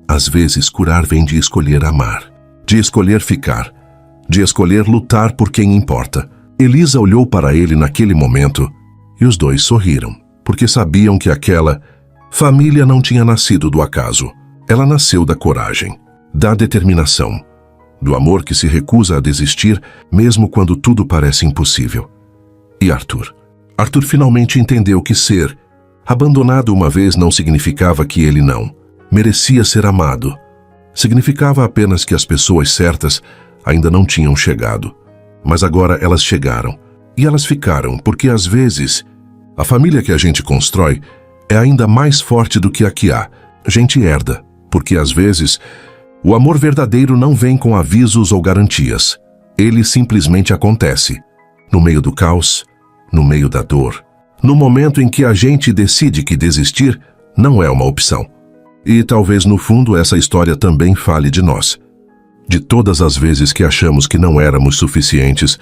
Às vezes, curar vem de escolher amar, de escolher ficar, de escolher lutar por quem importa. Elisa olhou para ele naquele momento e os dois sorriram, porque sabiam que aquela família não tinha nascido do acaso. Ela nasceu da coragem, da determinação, do amor que se recusa a desistir mesmo quando tudo parece impossível. E Arthur? Arthur finalmente entendeu que ser abandonado uma vez não significava que ele não merecia ser amado. Significava apenas que as pessoas certas ainda não tinham chegado. Mas agora elas chegaram. E elas ficaram, porque às vezes a família que a gente constrói é ainda mais forte do que a que a gente herda. Porque às vezes, o amor verdadeiro não vem com avisos ou garantias. Ele simplesmente acontece. No meio do caos, no meio da dor, no momento em que a gente decide que desistir não é uma opção. E talvez no fundo essa história também fale de nós. De todas as vezes que achamos que não éramos suficientes,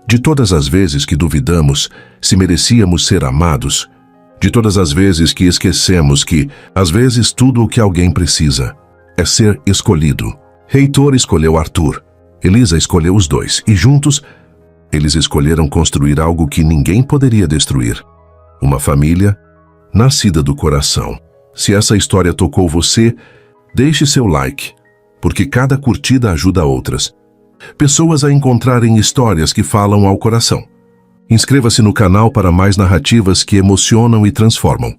de todas as vezes que duvidamos se merecíamos ser amados, de todas as vezes que esquecemos que, às vezes, tudo o que alguém precisa é ser escolhido. Heitor escolheu Arthur, Elisa escolheu os dois, e juntos, eles escolheram construir algo que ninguém poderia destruir. Uma família nascida do coração. Se essa história tocou você, deixe seu like, porque cada curtida ajuda outras pessoas a encontrarem histórias que falam ao coração. Inscreva-se no canal para mais narrativas que emocionam e transformam.